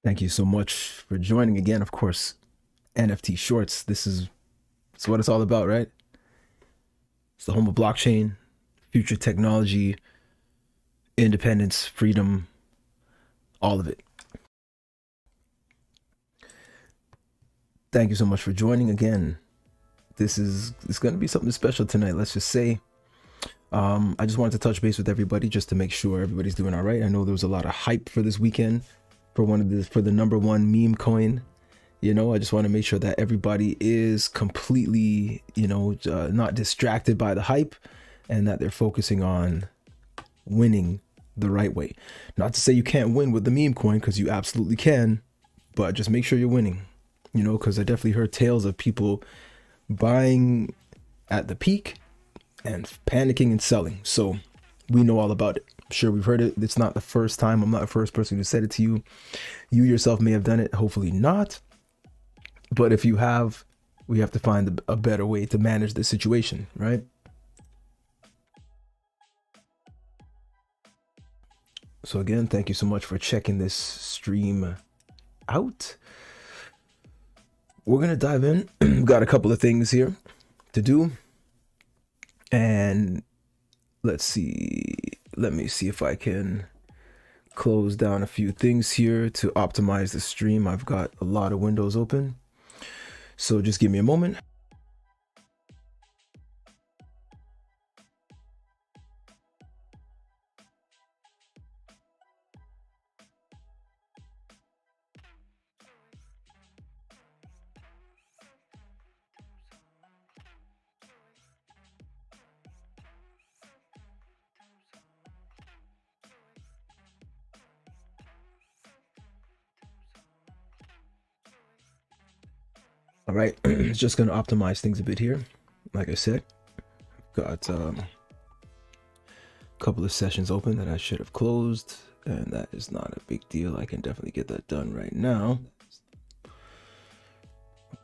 Thank you so much for joining again. Of course, NFT shorts. It's what it's all about, right? It's the home of blockchain, future technology, independence, freedom, all of it. Thank you so much for joining again. It's going to be something special tonight. Let's just say, I just wanted to touch base with everybody just to make sure everybody's doing all right. I know there was a lot of hype for this weekend for the number one meme coin. I just want to make sure that everybody is completely, not distracted by the hype, and that they're focusing on winning the right way. Not to say you can't win with the meme coin, because you absolutely can, but just make sure you're winning, because I definitely heard tales of people buying at the peak and panicking and selling. So we know all about it. I'm sure we've heard it. It's not the first time. I'm not the first person who said it to you. You yourself may have done it. Hopefully not. But if you have, we have to find a better way to manage the situation, right? So again, thank you so much for checking this stream out. We're going to dive in. We've got a couple of things here to do. And let me see if I can close down a few things here to optimize the stream. I've got a lot of windows open. So just give me a moment. All right, it's just going to optimize things a bit here. Like I said, got a couple of sessions open that I should have closed, and that is not a big deal. I can definitely get that done right now.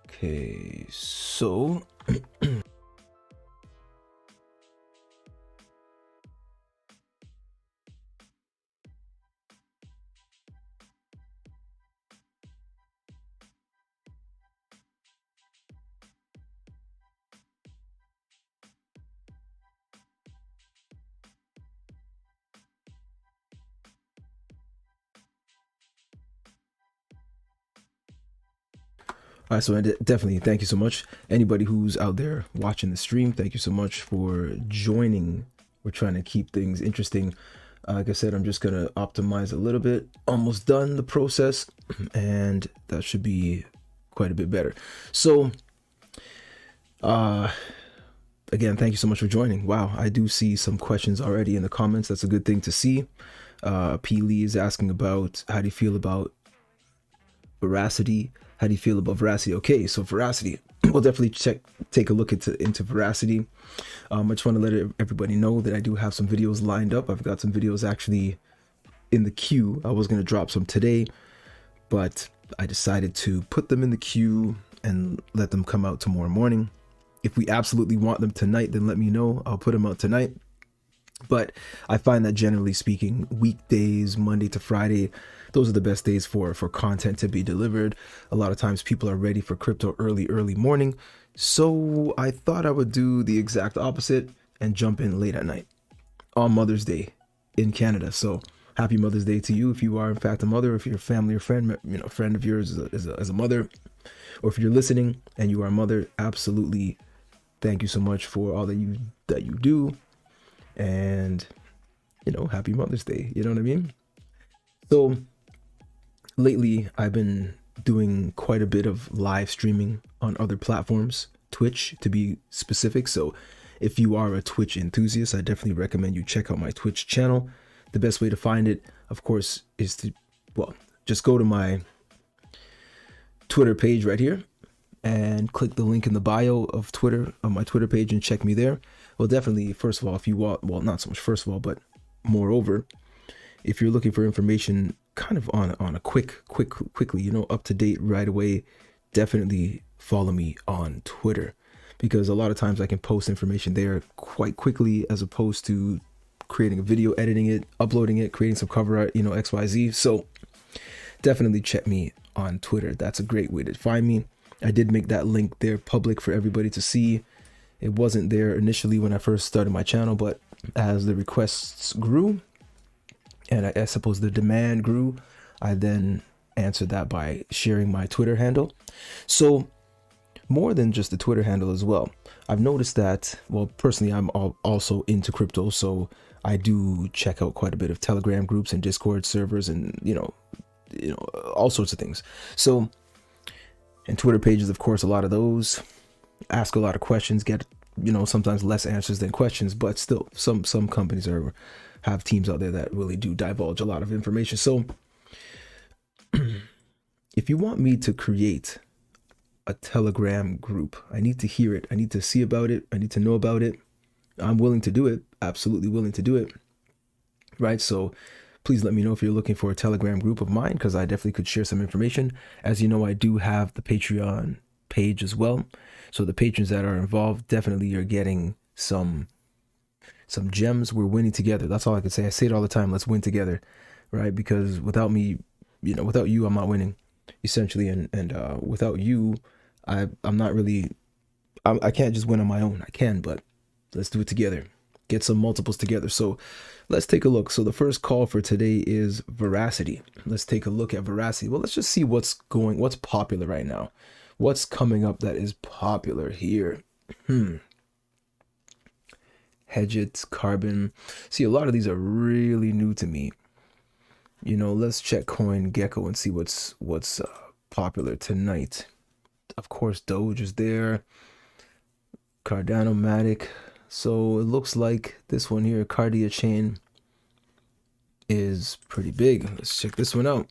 Okay, so all right, so I definitely thank you so much. Anybody who's out there watching the stream, thank you so much for joining. We're trying to keep things interesting. Like I said, I'm just going to optimize a little bit. Almost done the process, and that should be quite a bit better. So, again, thank you so much for joining. Wow, I do see some questions already in the comments. That's a good thing to see. P. Lee is asking about, how do you feel about Veracity? How do you feel about Veracity? Okay, so Veracity, we'll definitely take a look into Veracity. I just want to let everybody know that I do have some videos lined up. I've got some videos actually in the queue. I was going to drop some today, but I decided to put them in the queue and let them come out tomorrow morning. If we absolutely want them tonight, then let me know. I'll put them out tonight. But I find that generally speaking, weekdays, Monday to Friday, those are the best days for content to be delivered. A lot of times people are ready for crypto early morning. So I thought I would do the exact opposite and jump in late at night on Mother's Day in Canada. So happy Mother's Day to you if you are in fact a mother, if you're a family or friend, friend of yours is a mother, or if you're listening and you are a mother, absolutely thank you so much for all that you do. And happy Mother's Day, you know what I mean? So lately I've been doing quite a bit of live streaming on other platforms, Twitch to be specific. So if you are a Twitch enthusiast, I definitely recommend you check out my Twitch channel. The best way to find it, of course, is to, just go to my Twitter page right here and click the link in the bio of Twitter, on my Twitter page, and check me there. Well, definitely, first of all, if you want, not so much first of all, but moreover, if you're looking for information kind of on a quickly, up to date right away, definitely follow me on Twitter, because a lot of times I can post information there quite quickly as opposed to creating a video, editing it, uploading it, creating some cover art, XYZ. So definitely check me on Twitter. That's a great way to find me. I did make that link there public for everybody to see. It wasn't there initially when I first started my channel, but as the requests grew and I suppose the demand grew, I then answered that by sharing my Twitter handle. So more than just the Twitter handle as well, I've noticed that, well, personally, I'm also into crypto, so I do check out quite a bit of Telegram groups and Discord servers and, you know, all sorts of things. So, and Twitter pages, of course, a lot of those. Ask a lot of questions, get, you know, sometimes less answers than questions, but still some companies have teams out there that really do divulge a lot of information. So if you want me to create a Telegram group, I need to hear it, I need to see about it, I need to know about it. I'm willing to do it, absolutely willing to do it, right? So please let me know if you're looking for a Telegram group of mine, because I definitely could share some information. As you know, I do have the Patreon page as well. So the patrons that are involved definitely are getting some gems. We're winning together. That's all I can say. I say it all the time. Let's win together, right? Because without me, you know, without you, I'm not winning, essentially. And without you, I'm not really, I can't just win on my own. I can, but let's do it together. Get some multiples together. So let's take a look. So the first call for today is Veracity. Let's take a look at Veracity. Well, let's just see what's popular right now. What's coming up that is popular here? Hedget, Carbon. See, a lot of these are really new to me. You know, let's check CoinGecko and see what's popular tonight. Of course, Doge is there. Cardano, Matic. So it looks like this one here, Cardia Chain, is pretty big. Let's check this one out.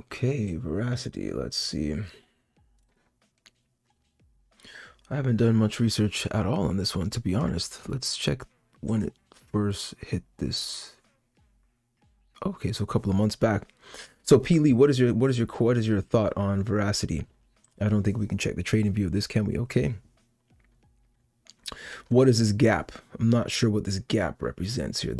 Okay, Veracity, let's see. I haven't done much research at all on this one, to be honest. Let's check when it first hit this. Okay, so a couple of months back. So P. Lee, what is your thought on Veracity? I don't think we can check the trading view of this, can we? Okay. What is this gap? I'm not sure what this gap represents here.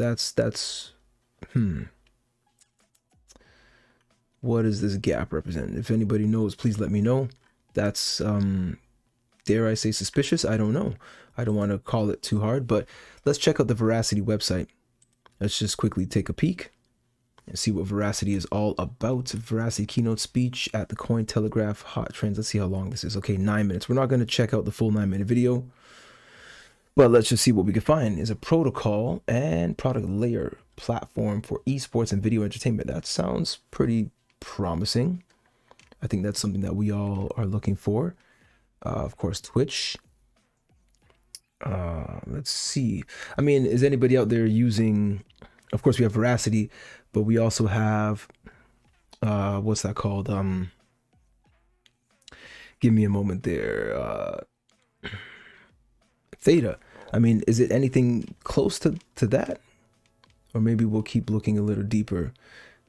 What does this gap represent? If anybody knows, please let me know. That's dare I say suspicious? I don't know. I don't want to call it too hard, but let's check out the Veracity website. Let's just quickly take a peek and see what Veracity is all about. Veracity Keynote speech at the Cointelegraph Hot Trends. Let's see how long this is. Okay, 9 minutes. We're not going to check out the full 9-minute video, but let's just see what we can find. Is a protocol and product layer platform for esports and video entertainment. That sounds pretty promising. I think that's something that we all are looking for. Of course, Twitch. Let's see. I mean, is anybody out there using, of course we have Veracity, but we also have, what's that called? Give me a moment there. Theta. I mean, is it anything close to that? Or maybe we'll keep looking a little deeper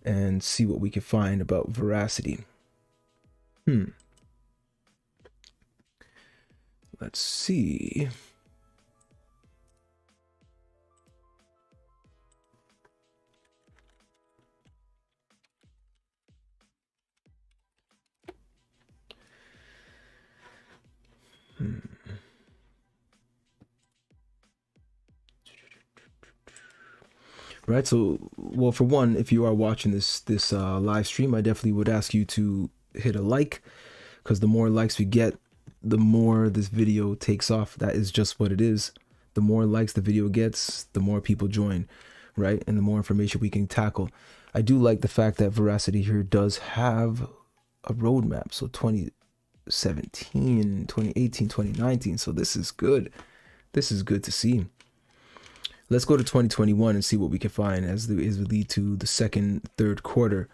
and see what we can find about Veracity. Let's see. Right, so, well, for one, if you are watching this live stream, I definitely would ask you to hit a like, because the more likes we get, the more this video takes off. That is just what it is. The more likes the video gets, the more people join, right? And the more information we can tackle. I do like the fact that Veracity here does have a roadmap. So 2017, 2018, 2019. So this is good. This is good to see. Let's go to 2021 and see what we can find as we lead to the third quarter.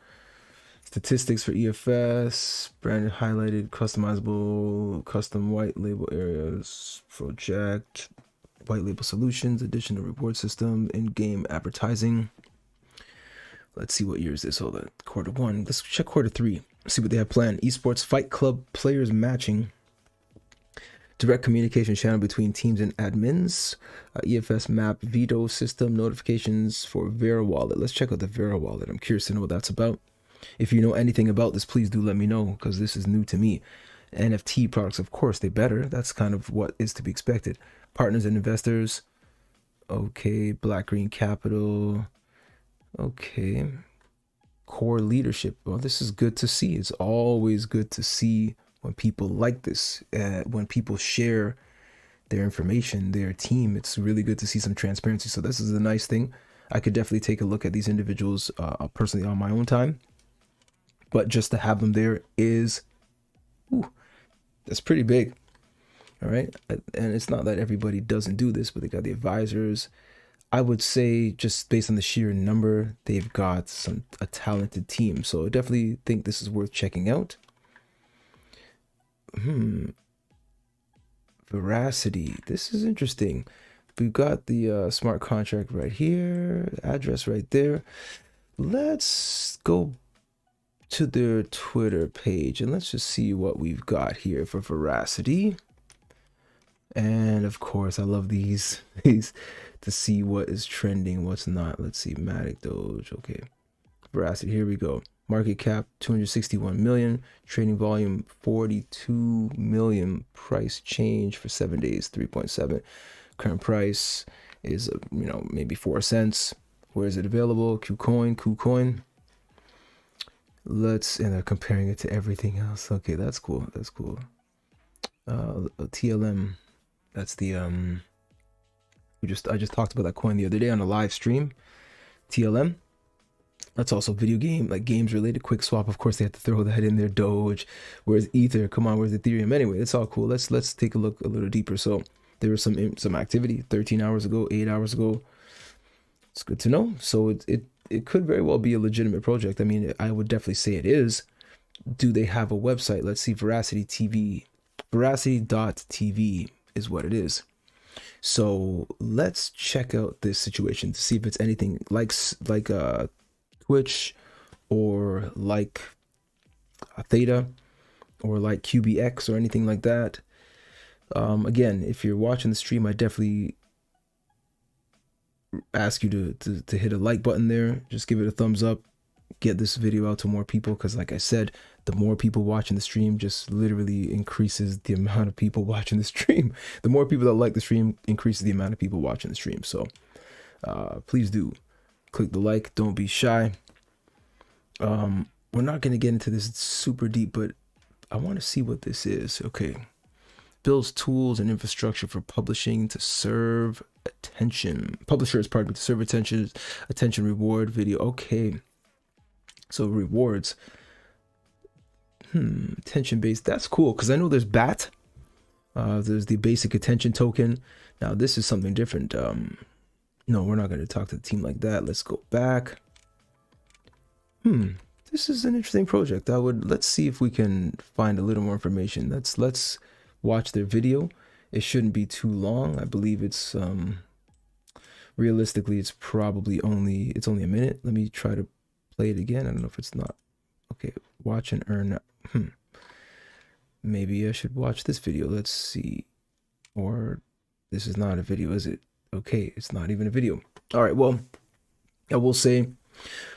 Statistics for EFS, branded, highlighted, customizable, custom white label areas, project, white label solutions, additional reward system, in-game advertising. Let's see what year is this. Hold on, quarter one. Let's check quarter three. See what they have planned. Esports Fight Club players matching direct communication channel between teams and admins, EFS map veto system, notifications for Vera Wallet. Let's check out the Vera Wallet. I'm curious to know what that's about. If you know anything about this, please do let me know, because this is new to me. NFT products, of course, they better. That's kind of what is to be expected. Partners and investors. Okay, Black Green Capital. Okay. Core leadership. Well, this is good to see. It's always good to see when people like this, when people share their information, their team. It's really good to see some transparency. So this is a nice thing. I could definitely take a look at these individuals personally on my own time, but just to have them there is, that's pretty big. All right. And it's not that everybody doesn't do this, but they got the advisors. I would say, just based on the sheer number, they've got a talented team. So I definitely think this is worth checking out. Veracity. This is interesting. We've got the smart contract right here, address right there. Let's go to their Twitter page and let's just see what we've got here for Veracity. And of course, I love these to see what is trending, what's not. Let's see, Matic Doge. Okay, Veracity. Here we go. Market cap 261 million, trading volume 42 million, price change for 7 days 3.7. Current price is maybe 4 cents. Where is it available? KuCoin. And they're comparing it to everything else. Okay, that's cool. TLM. That's the I just talked about that coin the other day on a live stream. TLM. That's also video game, like games related. Quick swap, of course, they have to throw that in there. Doge. Where's Ether? Come on, where's Ethereum? Anyway, it's all cool. Let's take a look a little deeper. So there was some activity 13 hours ago, 8 hours ago. It's good to know. So it could very well be a legitimate project. I mean, I would definitely say it is. Do they have a website? Let's see. Veracity TV. Veracity.tv is what it is. So let's check out this situation to see if it's anything like Twitch or like Theta or like QBX or anything like that. Again, if you're watching the stream, I definitely ask you to hit a like button there. Just give it a thumbs up. Get this video out to more people, because like I said, the more people watching the stream just literally increases the amount of people watching the stream. The more people that like the stream increases the amount of people watching the stream. So please do click the like. Don't be shy. We're not going to get into this super deep, but I want to see what this is. Okay. Builds tools and infrastructure for publishing to serve attention. Publishers, pardon me, to serve attention reward video. Okay. So rewards. Attention based. That's cool, because I know there's BAT. There's the basic attention token. Now this is something different. No, we're not going to talk to the team like that. Let's go back. This is an interesting project. Let's see if we can find a little more information. Let's watch their video. It shouldn't be too long. I believe it's realistically it's only a minute. Let me try to play it again. I don't know if it's not. Okay, watch and earn. Maybe I should watch this video. Let's see. Or this is not a video, is it? Okay, it's not even a video. All right, well, I will say,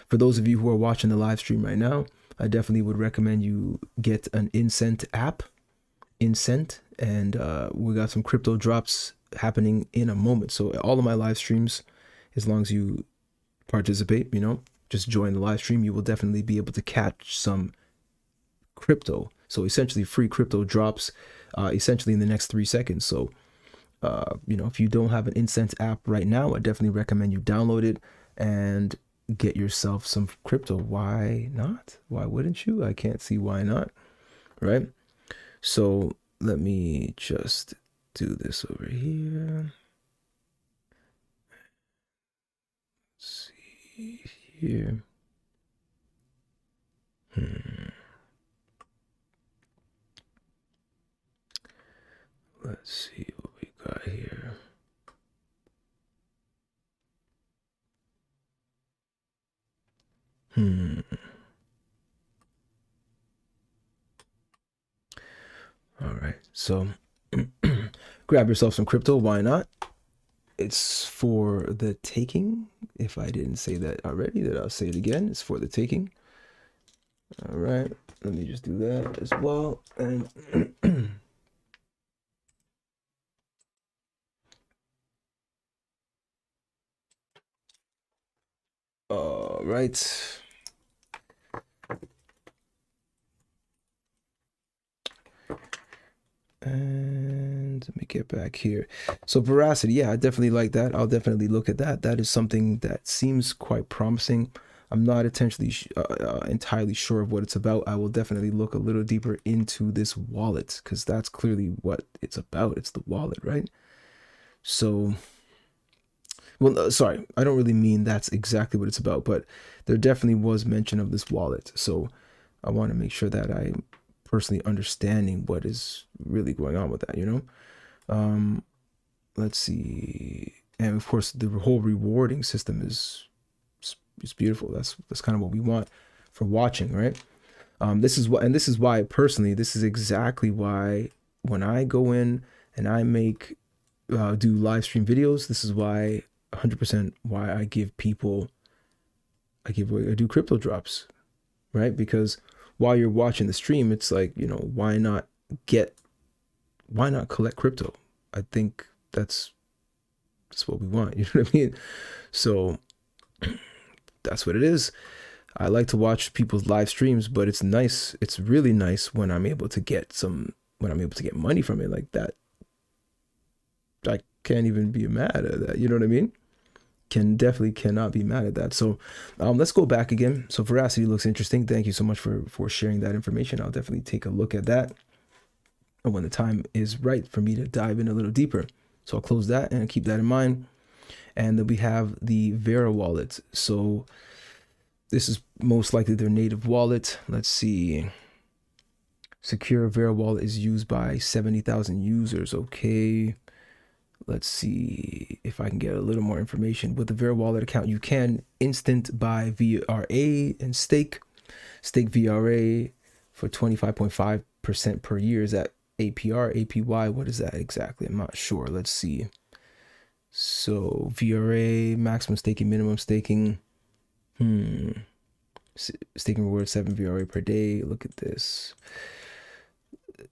for those of you who are watching the live stream right now, I definitely would recommend you get an Incent app. Incent, and we got some crypto drops happening in a moment. So all of my live streams, as long as you participate, just join the live stream, you will definitely be able to catch some crypto. So essentially free crypto drops essentially in the next 3 seconds. So if you don't have an Incent app right now, I definitely recommend you download it and get yourself some crypto. Why not? Why wouldn't you? I can't see why not, right? So let me just do this over here. Let's see here. Let's see what we got here. All right, so grab yourself some crypto. Why not? It's for the taking. If I didn't say that already, then I'll say it again. It's for the taking. All right, let me just do that as well. And all right. And let me get back here. So Veracity, yeah, I definitely like that. I'll definitely look at that. That is something that seems quite promising. I'm not entirely sure of what it's about. I will definitely look a little deeper into this wallet, because that's clearly what it's about. It's the wallet, right? So, well, sorry, I don't really mean that's exactly what it's about, but there definitely was mention of this wallet. So I want to make sure that I'm personally understanding what is really going on with that, you know? Let's see. And of course, the whole rewarding system is beautiful. That's kind of what we want for watching, right? This is why personally, this is exactly why when I go in and I make do live stream videos, this is why 100% why I give people I do crypto drops, right? Because while you're watching the stream, it's like, you know, why not collect crypto? I think that's what we want, you know what I mean? So that's what it is. I like to watch people's live streams, but it's nice. It's really nice when I'm able to get money from it like that. I can't even be mad at that. You know what I mean? Definitely cannot be mad at that. So let's go back again. So Veracity looks interesting. Thank you so much for sharing that information. I'll definitely take a look at that when the time is right for me to dive in a little deeper. So I'll close that and keep that in mind. And then we have the Vera Wallet. So this is most likely their native wallet. Let's see. Secure Vera Wallet is used by 70,000 users. Okay. Let's see if I can get a little more information. With the Vera Wallet account, you can instant buy VRA and stake VRA for 25.5% per year. Is that APR, APY? What is that exactly? I'm not sure. Let's see. So VRA, maximum staking, minimum staking. Staking reward 7 VRA per day. Look at this.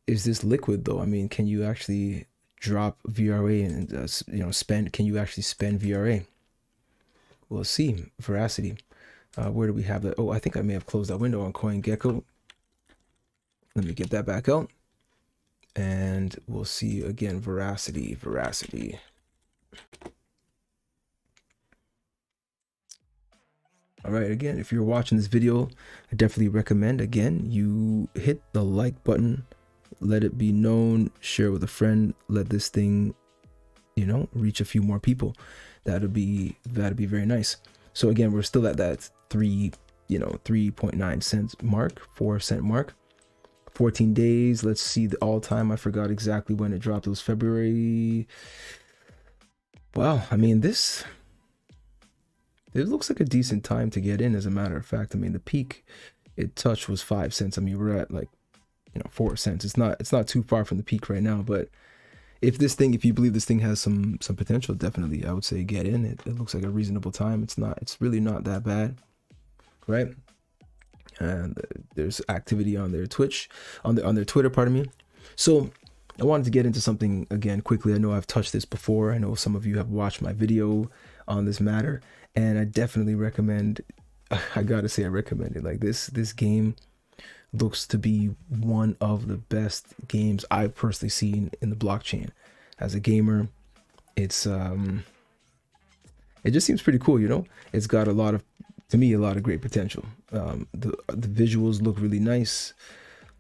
Is this liquid though? I mean, can you actually drop VRA and spend? Can you actually spend VRA? We'll see. Veracity. Where do we have that? Oh, I think I may have closed that window on CoinGecko. Let me get that back out, and we'll see again. Veracity. All right, again, if you're watching this video, I definitely recommend, again, you hit the like button, let it be known, share with a friend, let this thing, you know, reach a few more people. That'd be very nice. So again, we're still at that 3.9 cents mark, 4 cent mark. 14 days. Let's see the all time. I forgot exactly when it dropped. It was February. Wow, I mean, it looks like a decent time to get in, as a matter of fact. I mean, the peak it touched was 5 cents. I mean, we're at like, 4 cents. It's not too far from the peak right now, but if you believe this thing has some potential, definitely I would say get in. It looks like a reasonable time. It's really not that bad, right? And there's activity on their Twitch, on their Twitter, pardon me. So I wanted to get into something again quickly. I know I've touched this before. I know some of you have watched my video on this matter, and I definitely recommend, I gotta say I recommend it. Like this game looks to be one of the best games I've personally seen in the blockchain. As a gamer, it's it just seems pretty cool, It's got a lot of great potential. The visuals look really nice.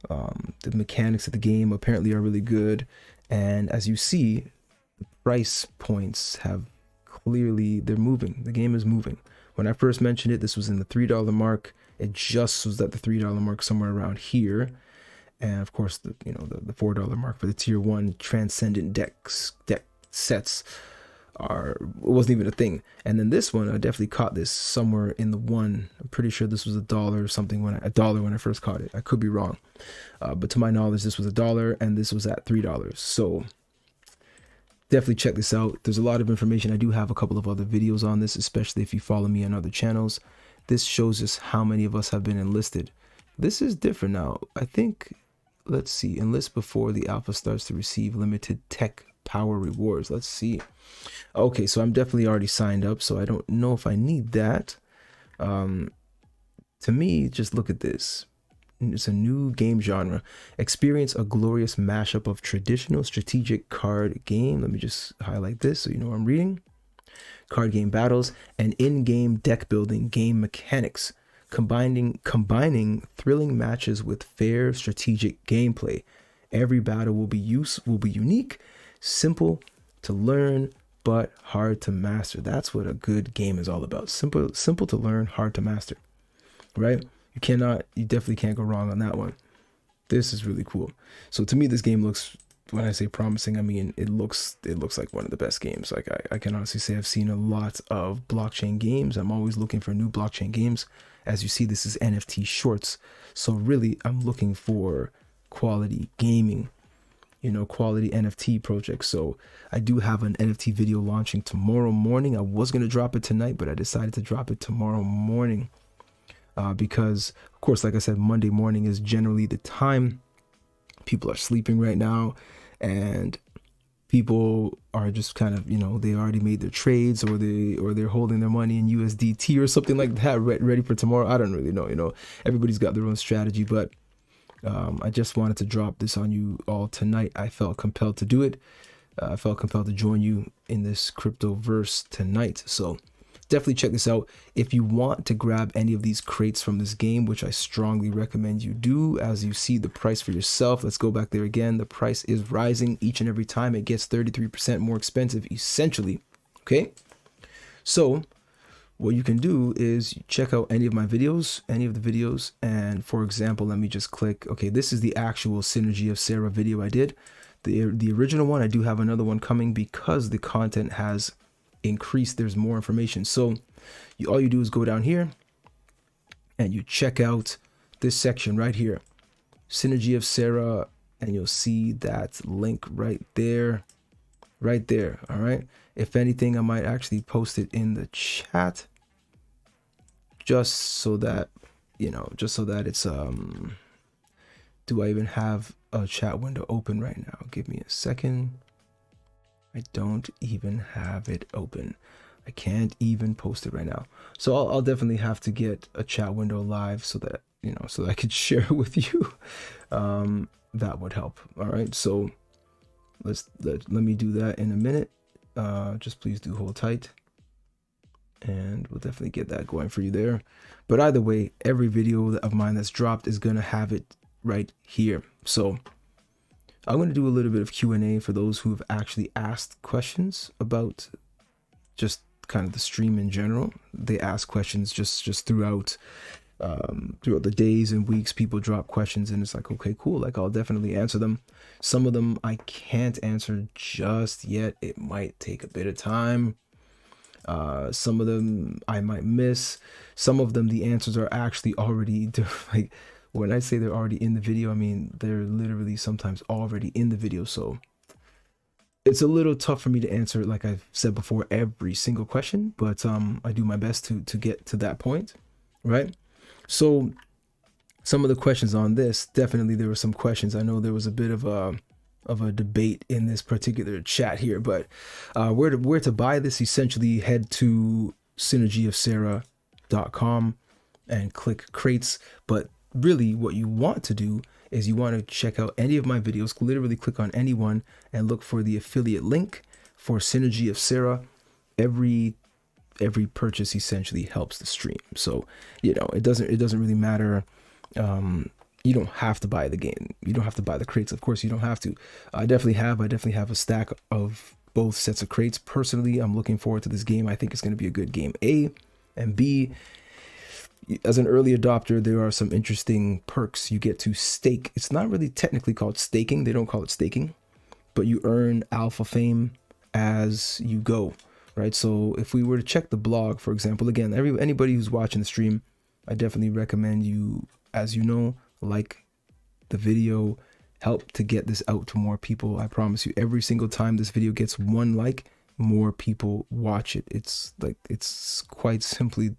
The mechanics of the game apparently are really good, and as you see, the price points have they're moving. The game is moving. When I first mentioned it, this was in the $3 mark. It just was at the $3 mark, somewhere around here. And of course, the $4 mark for the tier 1 transcendent deck sets it wasn't even a thing. And then this one, I definitely caught this somewhere in the one. I'm pretty sure this was $1 or something when I first caught it. I could be wrong, but to my knowledge, this was $1 and this was at $3. So definitely check this out. There's a lot of information. I do have a couple of other videos on this, especially if you follow me on other channels. This shows us how many of us have been enlisted. This is different now. I think, let's see, enlist before the alpha starts to receive limited tech power rewards. Let's see. Okay, so I'm definitely already signed up, so I don't know if I need that. To me, just look at this. It's a new game genre. Experience a glorious mashup of traditional strategic card game. Let me just highlight this so you know what I'm reading. Card game battles and in-game deck building game mechanics, combining thrilling matches with fair strategic gameplay. Every battle will be unique, simple to learn, but hard to master. That's what a good game is all about. Simple to learn, hard to master, right? You definitely can't go wrong on that one. This is really cool. So to me, this game looks, when I say promising, I mean, it looks like one of the best games. Like I can honestly say I've seen a lot of blockchain games. I'm always looking for new blockchain games. As you see, this is NFT shorts. So really, I'm looking for quality gaming, quality NFT projects. So I do have an NFT video launching tomorrow morning. I was going to drop it tonight, but I decided to drop it tomorrow morning. Because, of course, like I said, Monday morning is generally the time people are sleeping right now, and people are just kind of, they already made their trades, or they're holding their money in USDT or something like that, ready for tomorrow. I don't really know. Everybody's got their own strategy, but I just wanted to drop this on you all tonight. I felt compelled to do it. I felt compelled to join you in this crypto verse tonight. So definitely check this out. If you want to grab any of these crates from this game, which I strongly recommend you do, as you see the price for yourself. Let's go back there again. The price is rising each and every time. It gets 33% more expensive, essentially. Okay. So what you can do is check out any of the videos. And for example, let me just click. Okay, this is the actual Synergy of Sarah video I did. The original one. I do have another one coming because the content has increased. There's more information. So all you do is go down here and you check out this section right here, Synergy of Sarah, and you'll see that link right there. All right. If anything, I might actually post it in the chat just so that it's do I even have a chat window open right now? Give me a second. I don't even have it open. I can't even post it right now. So I'll definitely have to get a chat window live so that, so that I could share it with you. That would help. All right. So let me do that in a minute. Just please do hold tight. And we'll definitely get that going for you there. But either way, every video of mine that's dropped is going to have it right here. So I'm going to do a little bit of Q&A for those who have actually asked questions about just kind of the stream in general. They ask questions just throughout the days and weeks. People drop questions and it's like, okay, cool. Like I'll definitely answer them. Some of them I can't answer just yet. It might take a bit of time. Some of them I might miss. Some of them, the answers are actually already like, when I say they're already in the video, I mean, they're literally sometimes already in the video. So it's a little tough for me to answer, like I've said before, every single question, but I do my best to get to that point, right? So some of the questions on this, definitely there were some questions. I know there was a bit of a debate in this particular chat here, but where to buy this, essentially head to synergyofsarah.com and click crates. But really what you want to do is you want to check out any of my videos, literally click on any one and look for the affiliate link for Synergy of Sarah. Every purchase essentially helps the stream. So, it doesn't really matter. You don't have to buy the game. You don't have to buy the crates. Of course, you don't have to. I definitely have a stack of both sets of crates. Personally, I'm looking forward to this game. I think it's going to be a good game. A and B, as an early adopter, there are some interesting perks. You get to stake. It's not really technically called staking. They don't call it staking, but you earn alpha fame as you go, right? So if we were to check the blog, for example, again, anybody who's watching the stream, I definitely recommend you, as you know, like the video help to get this out to more people. I promise you, every single time this video gets 1 like, more people watch it. It's like, it's quite simply,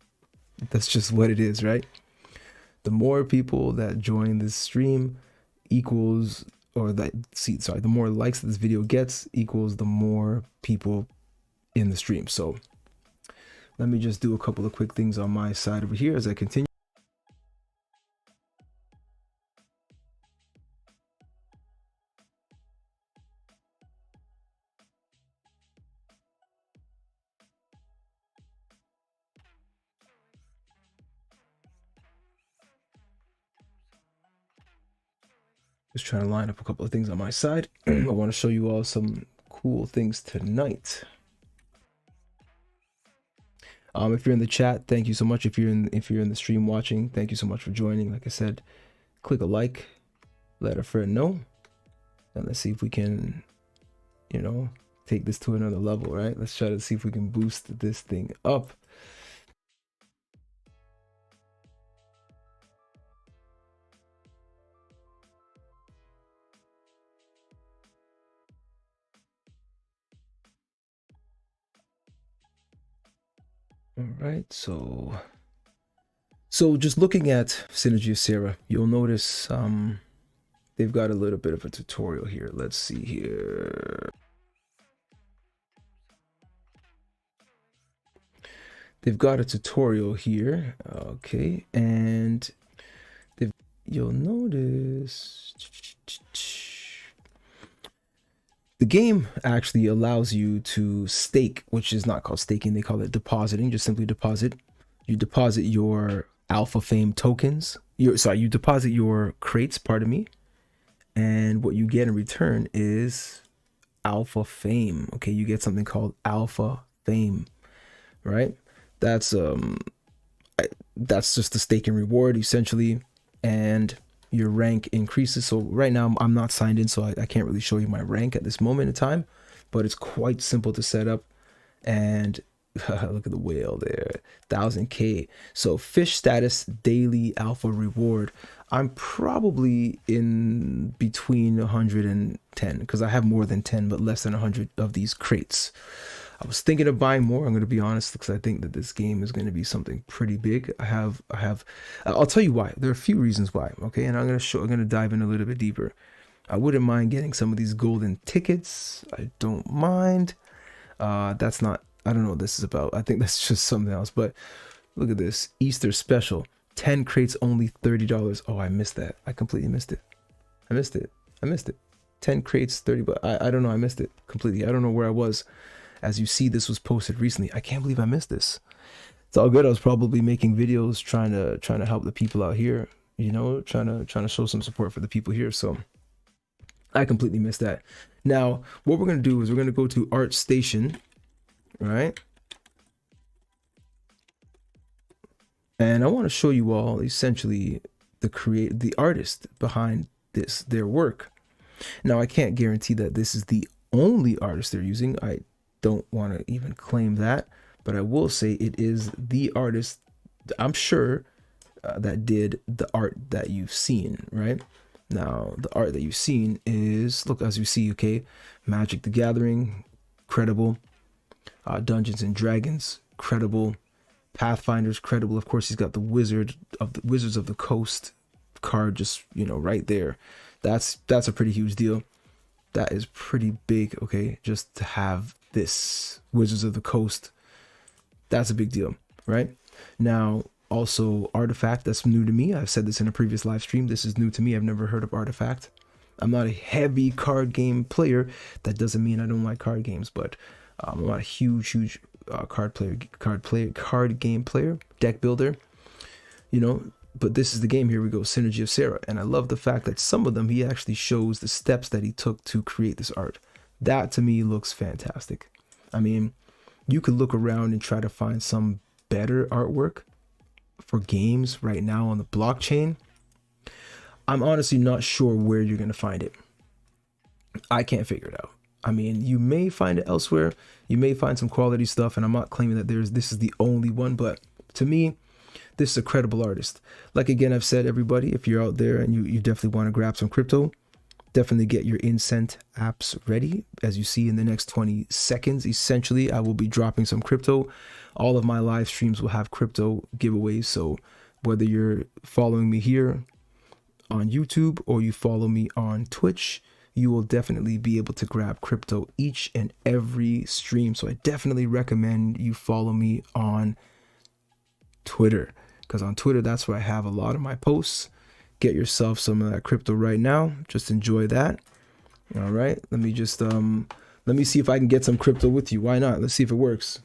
that's just what it is, right? The more people that join this stream equals, or that see, sorry, the more likes that this video gets equals the more people in the stream. So let me just do a couple of quick things on my side over here as I continue. Just trying to line up a couple of things on my side. I want to show you all some cool things tonight. If you're in the chat, thank you so much. If you're in the stream watching, thank you so much for joining. Like I said, click a like, let a friend know, and let's see if we can, you know, take this to another level, right? Let's try to see if we can boost this thing up. All right, so just looking at Synergy of Sarah, you'll notice they've got a little bit of a tutorial here. Let's see here. They've got a tutorial here, okay, and you'll notice the game actually allows you to stake, which is not called staking, they call it depositing. Just simply deposit. You deposit your Alpha Fame tokens. You deposit your crates, pardon me. And what you get in return is Alpha Fame. Okay, you get something called Alpha Fame, right? That's just the staking reward essentially, and your rank increases. So right now I'm not signed in, so I can't really show you my rank at this moment in time, but it's quite simple to set up. And look at the whale there, 1000k. So fish status daily alpha reward, I'm probably in between 110 because I have more than 10 but less than 100 of these crates. I was thinking of buying more, I'm going to be honest, because I think that this game is going to be something pretty big. I'll tell you why. There are a few reasons why, okay? And I'm going to dive in a little bit deeper. I wouldn't mind getting some of these golden tickets. I don't mind. That's not, I don't know what this is about. I think that's just something else. But look at this Easter special, 10 crates, only $30. Oh, I missed that. I completely missed it. I missed it. 10 crates, 30, but I don't know. I missed it completely. I don't know where I was. As you see, this was posted recently. I can't believe I missed this. It's all good. I was probably making videos trying to help the people out here, you know, trying to show some support for the people here. So I completely missed that. Now, what we're going to do is we're going to go to Art Station, right? And I want to show you all essentially the artist behind their work. Now, I can't guarantee that this is the only artist they're using. I don't want to even claim that, but I will say it is the artist, I'm sure, that did the art that you've seen, right? Now, the art that you've seen is, look, as you see, okay, Magic the Gathering, credible. Dungeons and Dragons, credible. Pathfinder's credible. Of course, he's got the Wizards of the Coast card just, you know, right there. That's a pretty huge deal. That is pretty big, okay? Just to have this Wizards of the Coast, that's a big deal, right? Now, also Artifact, that's new to me. I've said this in a previous live stream. This is new to me. I've never heard of Artifact. I'm not a heavy card game player. That doesn't mean I don't like card games, but I'm not a huge card game player, deck builder, you know. But this is the game. Here we go, Synergy of Sarah. And I love the fact that some of them he actually shows the steps that he took to create this art. That to me looks fantastic. I mean, you could look around and try to find some better artwork for games right now on the blockchain. I'm honestly not sure where you're going to find it. I can't figure it out. I mean, you may find it elsewhere. You may find some quality stuff, and I'm not claiming that this is the only one, but to me, this is a credible artist. Like, again, I've said, everybody, if you're out there and you definitely want to grab some crypto, definitely get your Incent apps ready. As you see in the next 20 seconds, essentially, I will be dropping some crypto. All of my live streams will have crypto giveaways. So whether you're following me here on YouTube or you follow me on Twitch, you will definitely be able to grab crypto each and every stream. So I definitely recommend you follow me on Twitter, because on Twitter, that's where I have a lot of my posts. Get yourself some of that crypto right now. Just enjoy that. All right. Let me just let me see if I can get some crypto with you. Why not? Let's see if it works.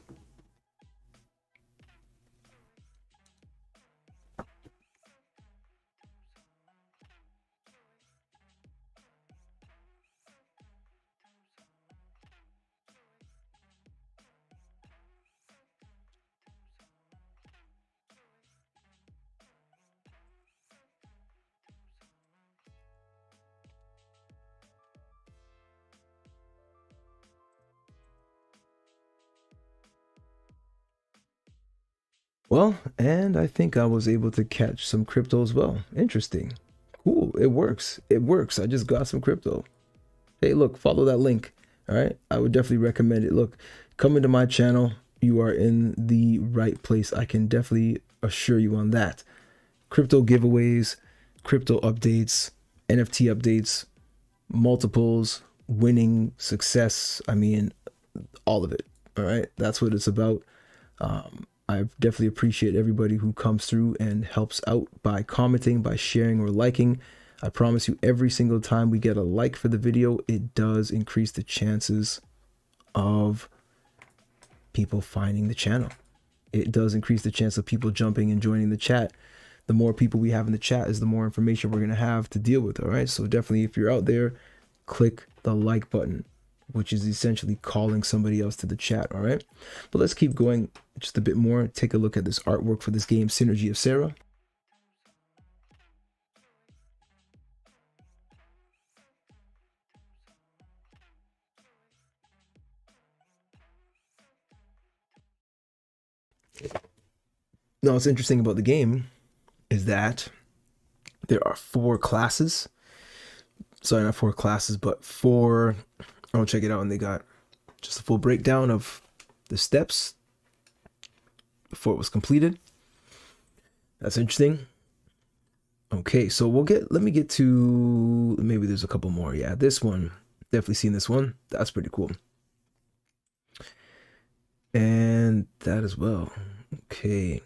Well, and I think I was able to catch some crypto as well. Interesting. Cool. It works. It works. I just got some crypto. Hey, look, follow that link. All right. I would definitely recommend it. Look, come into my channel. You are in the right place. I can definitely assure you on that. Crypto giveaways, crypto updates, NFT updates, multiples, winning, success. I mean, all of it. All right. That's what it's about. I definitely appreciate everybody who comes through and helps out by commenting, by sharing or liking. I promise you, every single time we get a like for the video, it does increase the chances of people finding the channel. It does increase the chance of people jumping and joining the chat. The more people we have in the chat is the more information we're going to have to deal with. All right. So definitely, if you're out there, click the like button, which is essentially calling somebody else to the chat. All right. But let's keep going just a bit more. Take a look at this artwork for this game, Synergy of Sarah. Now, what's interesting about the game is that there are 4 classes. Sorry, not 4 classes, but 4. I'll check it out, and they got just a full breakdown of the steps before it was completed. That's interesting. Okay, so let me get to, maybe there's a couple more. Yeah, this one, definitely seen this one. That's pretty cool. And that as well. Okay.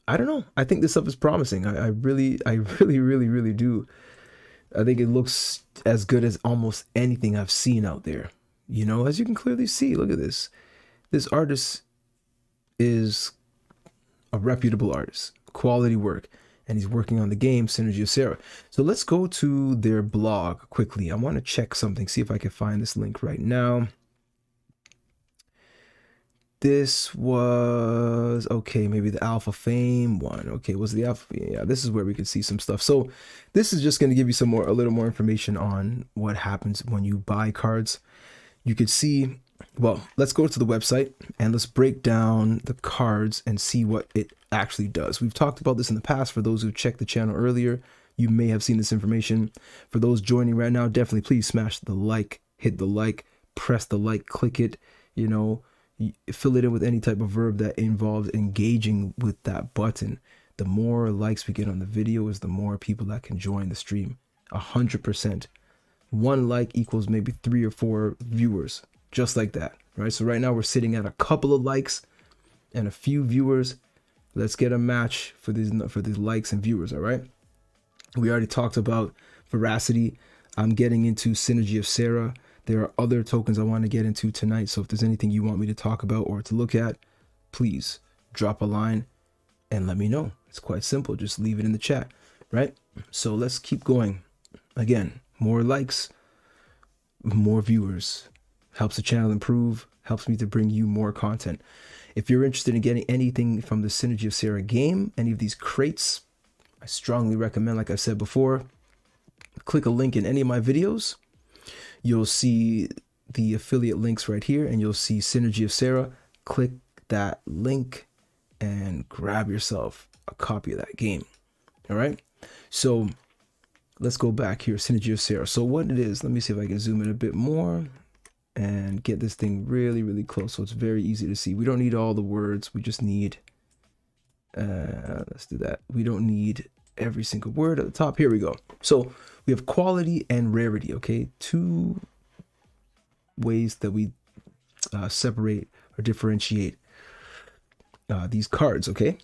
I don't know. I think this stuff is promising. I really do. I think it looks as good as almost anything I've seen out there. You know, as you can clearly see, look at this. This artist is a reputable artist, quality work, and he's working on the game Synergy of Sarah. So let's go to their blog quickly. I want to check something, see if I can find this link right now. This was, okay, maybe the Alpha Fame one. Okay, was the Alpha? Yeah, this is where we can see some stuff. So this is just going to give you a little more information on what happens when you buy cards. You could see, well, let's go to the website and let's break down the cards and see what it actually does. We've talked about this in the past. For those who checked the channel earlier, you may have seen this information. For those joining right now, definitely please smash the like, hit the like, press the like, click it, you know, fill it in with any type of verb that involves engaging with that button. The more likes we get on the video is the more people that can join the stream. 100%. 1 like equals maybe 3 or 4 viewers, just like that, right? So right now we're sitting at a couple of likes and a few viewers. Let's get a match for these likes and viewers. All right. We already talked about Veracity. I'm getting into Synergy of Sarah. There are other tokens I want to get into tonight. So if there's anything you want me to talk about or to look at, please drop a line and let me know. It's quite simple. Just leave it in the chat, right? So let's keep going. Again, more likes, more viewers, helps the channel improve, helps me to bring you more content. If you're interested in getting anything from the Synergy of Sarah game, any of these crates, I strongly recommend, like I said before, click a link in any of my videos. You'll see the affiliate links right here, and you'll see Synergy of Sarah. Click that link and grab yourself a copy of that game. All right. So let's go back here, Synergy of Sarah. So what it is, let me see if I can zoom in a bit more and get this thing really, really close. So it's very easy to see. We don't need all the words. We just need, let's do that. We don't need every single word at the top. Here we go. So we have quality and rarity, okay? Two ways that we separate or differentiate these cards, okay?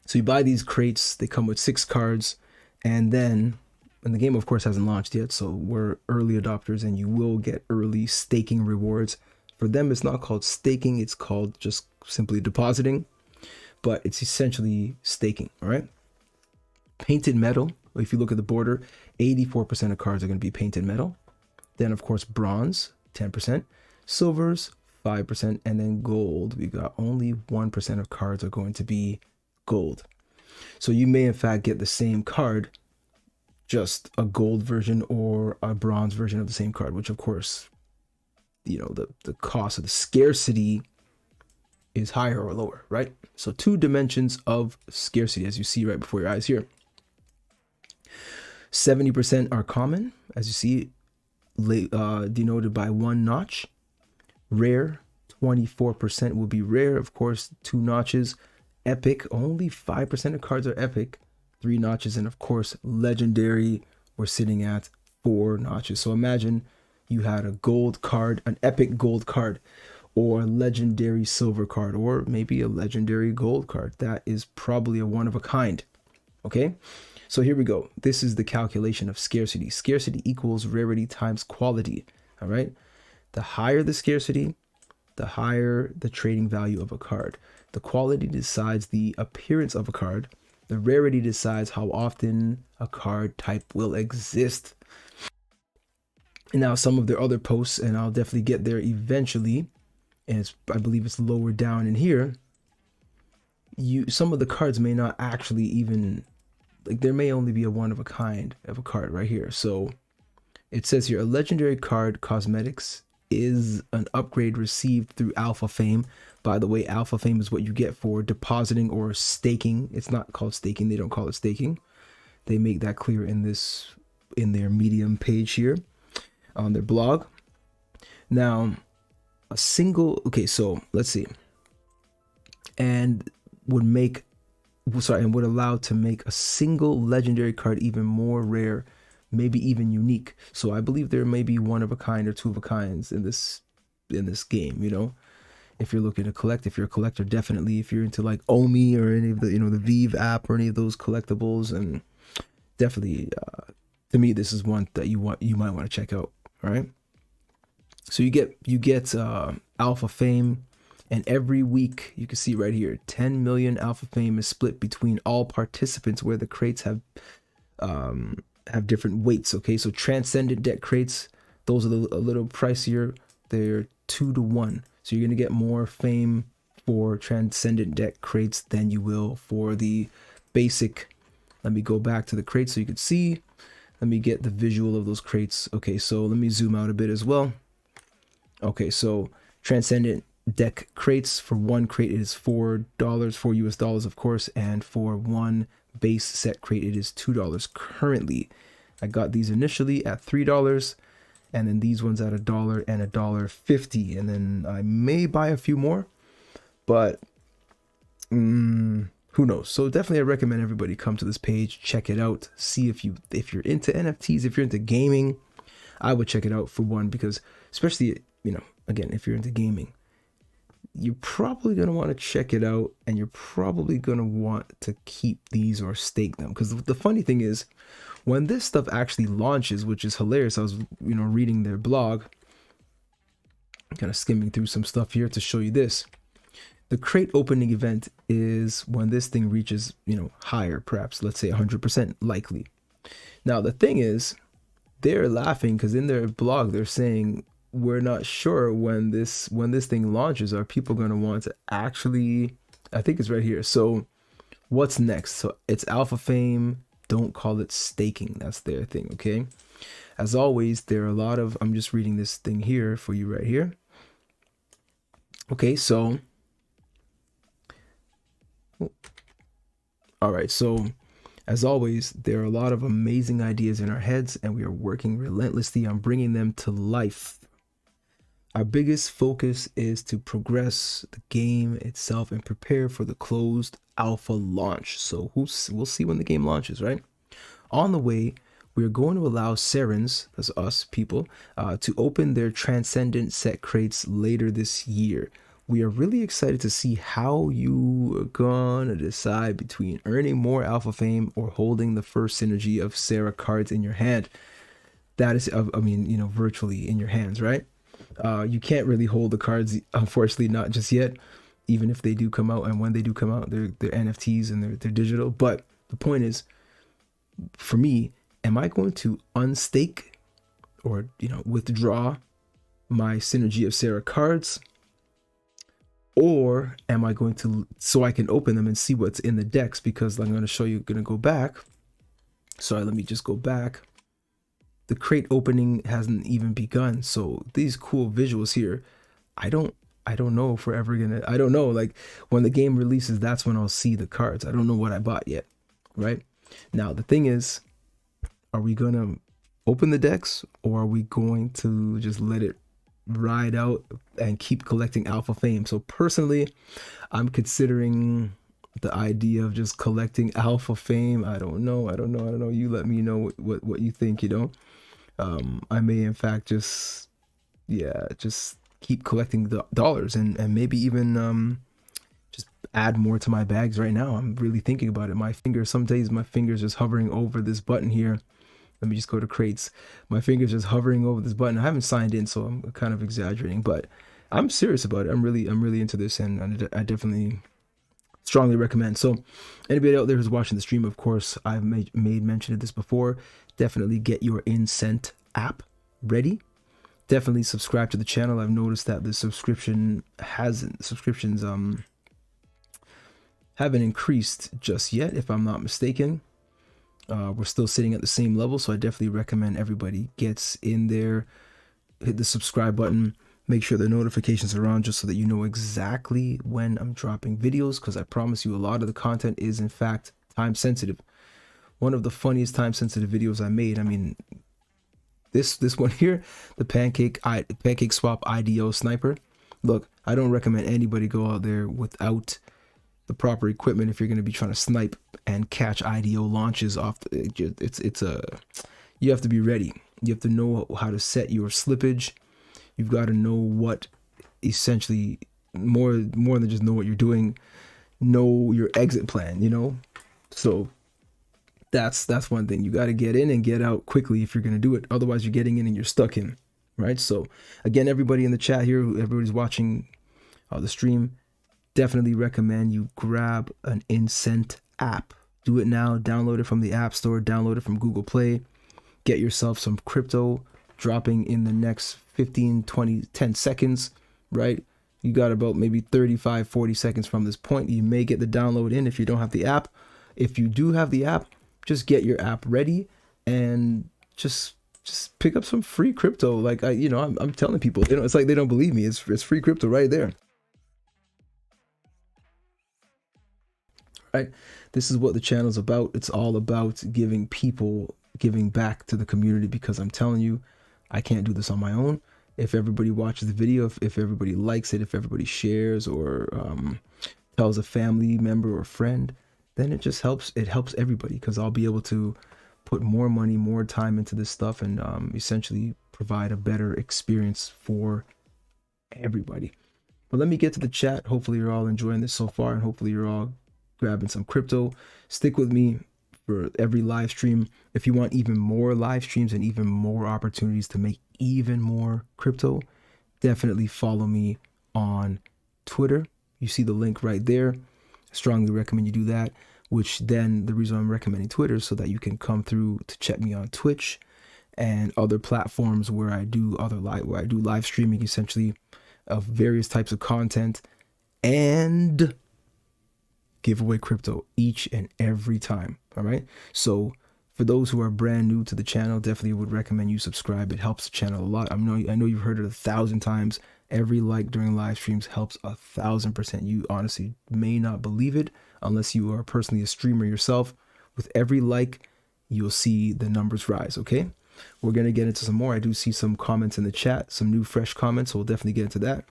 So you buy these crates, they come with 6 cards, and then, and the game of course hasn't launched yet, so we're early adopters and you will get early staking rewards. For them, it's not called staking, it's called just simply depositing, but it's essentially staking, all right? Painted metal, if you look at the border, 84% of cards are going to be painted metal. Then of course bronze, 10%, silvers, 5%, and then gold. We got only 1% of cards are going to be gold. So you may in fact get the same card, just a gold version or a bronze version of the same card, which of course, you know, the cost of the scarcity is higher or lower, right? So 2 dimensions of scarcity, as you see right before your eyes here. 70% are common, as you see, denoted by 1 notch. Rare, 24% will be rare, of course, 2 notches. Epic, only 5% of cards are epic, 3 notches. And of course, legendary, we're sitting at 4 notches. So imagine you had a gold card, an epic gold card, or a legendary silver card, or maybe a legendary gold card. That is probably a one of a kind, okay? So here we go. This is the calculation of scarcity. Scarcity equals rarity times quality, all right? The higher the scarcity, the higher the trading value of a card. The quality decides the appearance of a card. The rarity decides how often a card type will exist. And now some of their other posts, and I'll definitely get there eventually, and I believe it's lower down in here. Some of the cards may not actually even, like there may only be a one of a kind of a card right here. So it says here, a legendary card cosmetics is an upgrade received through Alpha Fame. By the way, Alpha Fame is what you get for depositing or staking. It's not called staking. They don't call it staking. They make that clear in their Medium page here on their blog. Now, okay, so let's see. And would allow to make a single legendary card even more rare, maybe even unique. So I believe there may be one of a kind or two of a kinds in this game, you know. If you're looking to collect, if you're a collector, definitely. If you're into like Omi or any of the, you know, the Vive app or any of those collectibles, and definitely to me this is one that you might want to check out. All right. So you get Alpha Fame, and every week you can see right here 10 million Alpha Fame is split between all participants, where the crates have different weights. Okay, so Transcendent deck crates, those are a little pricier. They're 2 to 1. So you're gonna get more fame for Transcendent deck crates than you will for the basic. Let me go back to the crates so you can see. Let me get the visual of those crates. Okay, so let me zoom out a bit as well. Okay, so Transcendent deck crates, for 1 crate it is $4, $4 US, of course, and for 1 base set crate it is $2 currently. I got these initially at $3, and then these ones at $1 and $1.50, and then I may buy a few more, but who knows? So definitely I recommend everybody come to this page, check it out, see if you're into NFTs, if you're into gaming. I would check it out for one, because especially, you know, again, if you're into gaming, you're probably going to want to check it out, and you're probably going to want to keep these or stake them. Because the funny thing is, when this stuff actually launches, which is hilarious, I was, you know, reading their blog, kind of skimming through some stuff here to show you this. The crate opening event is when this thing reaches, you know, higher, perhaps, let's say 100% likely. Now, the thing is, they're laughing because in their blog, they're saying, we're not sure when this thing launches, are people going to want to actually, I think it's right here. So what's next? So it's Alpha Fame. Don't call it staking. That's their thing. Okay. As always, there are a lot of, I'm just reading this thing here for you right here. Okay. So, all right. So As always, there are a lot of amazing ideas in our heads, and we are working relentlessly on bringing them to life. Our biggest focus is to progress the game itself and prepare for the closed alpha launch. So we'll see when the game launches, right? On the way, we're going to allow Serens, that's us people, to open their Transcendent set crates later this year. We are really excited to see how you are gonna decide between earning more alpha fame or holding the first synergy of Sarah cards in your hand. That is, I mean, you know, virtually in your hands, right? You can't really hold the cards, unfortunately, not just yet, even if they do come out. And when they do come out, they're NFTs and they're digital. But the point is, for me, am I going to unstake or, you know, withdraw my synergy of Sarah cards? Or am I going to, so I can open them and see what's in the decks? Because I'm going to show you, going to go back. Sorry, let me just go back. The crate opening hasn't even begun. So these cool visuals here, I don't know if we're ever gonna, I don't know, like when the game releases, that's when I'll see the cards. I don't know what I bought yet, right? Now, the thing is, are we gonna open the decks, or are we going to just let it ride out and keep collecting alpha fame? So personally, I'm considering the idea of just collecting alpha fame. I don't know. You let me know what you think, you know. I may in fact just keep collecting the dollars and maybe even just add more to my bags right now. I'm really thinking about it. Some days my fingers just hovering over this button here. Let me just go to crates. My fingers just hovering over this button. I haven't signed in, so I'm kind of exaggerating, but I'm serious about it. I'm really into this, and I definitely strongly recommend. So anybody out there who's watching the stream, of course, I've made mention of this before. Definitely get your Incent app ready. Definitely subscribe to the channel. I've noticed that the subscriptions haven't increased just yet, if I'm not mistaken. We're still sitting at the same level, so I definitely recommend everybody gets in there, hit the subscribe button, make sure the notifications are on, just so that you know exactly when I'm dropping videos, because I promise you a lot of the content is in fact time sensitive. One of the funniest time sensitive videos I made, I mean, this one here, the pancake swap IDO sniper. Look, I don't recommend anybody go out there without the proper equipment if you're going to be trying to snipe and catch IDO launches off. You have to be ready. You have to know how to set your slippage. You've got to know what, essentially, more than just know what you're doing, know your exit plan, you know? So that's one thing. You got to get in and get out quickly if you're going to do it. Otherwise, you're getting in and you're stuck in, right? So again, everybody in the chat here, everybody's watching the stream, definitely recommend you grab an Incent app. Do it now. Download it from the App Store. Download it from Google Play. Get yourself some crypto dropping in the next 15, 20, 10 seconds, right? You got about maybe 35, 40 seconds from this point. You may get the download in if you don't have the app. If you do have the app, just get your app ready and just pick up some free crypto. Like I'm telling people, you know, it's like they don't believe me. It's free crypto right there. Right? This is what the channel's about. It's all about giving back to the community, because I'm telling you, I can't do this on my own. If everybody watches the video, if everybody likes it, if everybody shares or tells a family member or friend, then it just helps. It helps everybody, because I'll be able to put more money, more time into this stuff, and essentially provide a better experience for everybody. But let me get to the chat. Hopefully you're all enjoying this so far, and hopefully you're all grabbing some crypto. Stick with me for every live stream. If you want even more live streams and even more opportunities to make even more crypto, definitely follow me on Twitter. You see the link right there. I strongly recommend you do that, which then the reason I'm recommending Twitter is so that you can come through to check me on Twitch and other platforms where I do live streaming, essentially, of various types of content, and give away crypto each and every time. All right. So for those who are brand new to the channel, definitely would recommend you subscribe. It helps the channel a lot. I know you've heard it 1,000 times. Every like during live streams helps 1,000%. You honestly may not believe it unless you are personally a streamer yourself, With every like, you'll see the numbers rise, okay? We're going to get into some more. I do see some comments in the chat, some new fresh comments, so we'll definitely get into that.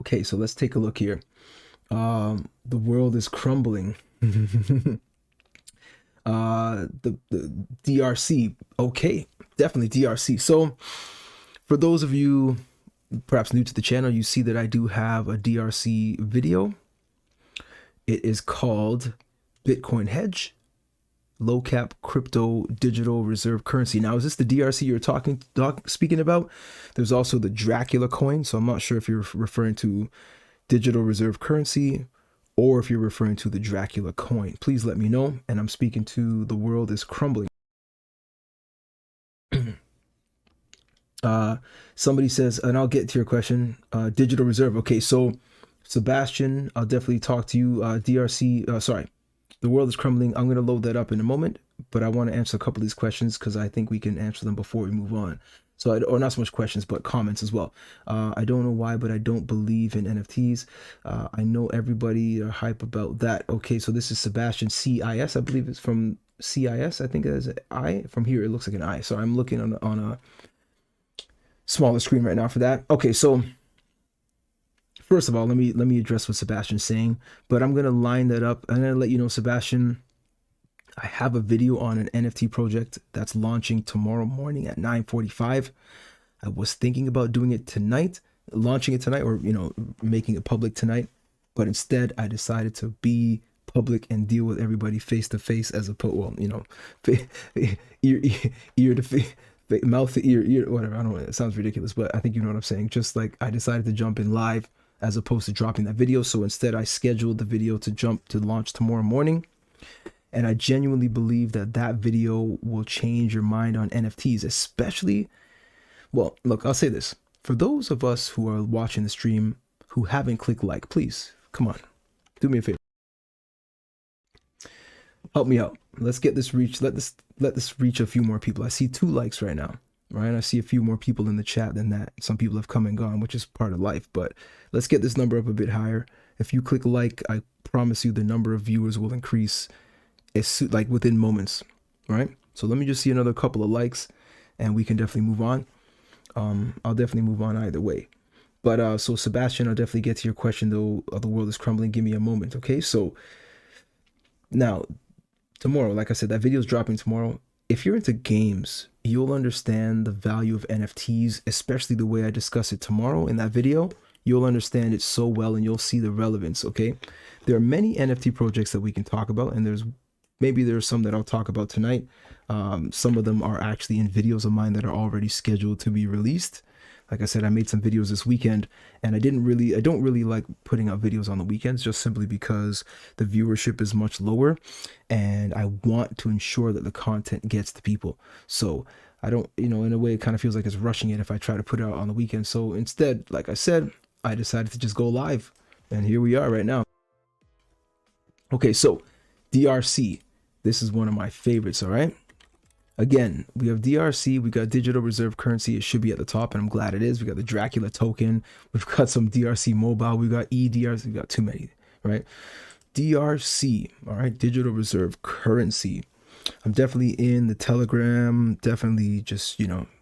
Okay, so let's take a look here. The world is crumbling. The DRC, okay, definitely DRC. So for those of you perhaps new to the channel, you see that I do have a DRC video. It is called Bitcoin Hedge, Low Cap Crypto Digital Reserve Currency. Now, is this the DRC you're speaking about? There's also the Dracula coin. So I'm not sure if you're referring to digital reserve currency or if you're referring to the Dracula coin. Please let me know. And I'm speaking to the world is crumbling. Somebody says, and I'll get to your question, digital reserve. Okay, so Sebastian, I'll definitely talk to you. DRC, sorry, the world is crumbling. I'm going to load that up in a moment, but I want to answer a couple of these questions because I think we can answer them before we move on. So, or not so much questions, but comments as well. I don't know why, but I don't believe in NFTs. I know everybody are hype about that. Okay, so this is Sebastian CIS. I believe it's from CIS. I think it is an I. From here, it looks like an I. So I'm looking on a smaller screen right now for that. Okay, so first of all, let me address what Sebastian's saying, but I'm gonna line that up. I'm gonna let you know, Sebastian, I have a video on an NFT project that's launching tomorrow morning at 9:45. I was thinking about doing it tonight, launching it tonight, or making it public tonight, but instead I decided to be public and deal with everybody face to face as opposed, ear to mouth to ear, whatever. I don't know. It sounds ridiculous, but I think you know what I'm saying. Just like I decided to jump in live as opposed to dropping that video. So instead I scheduled the video to launch tomorrow morning. And I genuinely believe that that video will change your mind on NFTs, especially, well, look, I'll say this. For those of us who are watching the stream who haven't clicked like, please, come on, do me a favor. Help me out. Let's get this reach. Let this reach a few more people. I see 2 likes right now, right? I see a few more people in the chat than that. Some people have come and gone, which is part of life, but let's get this number up a bit higher. If you click like, I promise you the number of viewers will increase like within moments, right? So let me just see another couple of likes and we can definitely move on. I'll definitely move on either way. But so Sebastian, I'll definitely get to your question though. The world is crumbling. Give me a moment. Okay. So now, tomorrow, like I said, that video is dropping tomorrow. If you're into games, you'll understand the value of NFTs, especially the way I discuss it tomorrow in that video. You'll understand it so well and you'll see the relevance, okay? There are many NFT projects that we can talk about, and there's some that I'll talk about tonight. Some of them are actually in videos of mine that are already scheduled to be released. Like I said, I made some videos this weekend, and I don't really like putting out videos on the weekends, just simply because the viewership is much lower and I want to ensure that the content gets to people. So I don't, in a way it kind of feels like it's rushing it if I try to put it out on the weekend. So instead, like I said, I decided to just go live, and here we are right now. Okay, so DRC, this is one of my favorites, all right? Again, we have DRC, we got digital reserve currency. It should be at the top, and I'm glad it is. We got the Dracula token. We've got some DRC mobile. We got EDRC. We got too many, right? DRC, all right, digital reserve currency. I'm definitely in the Telegram. Definitely just,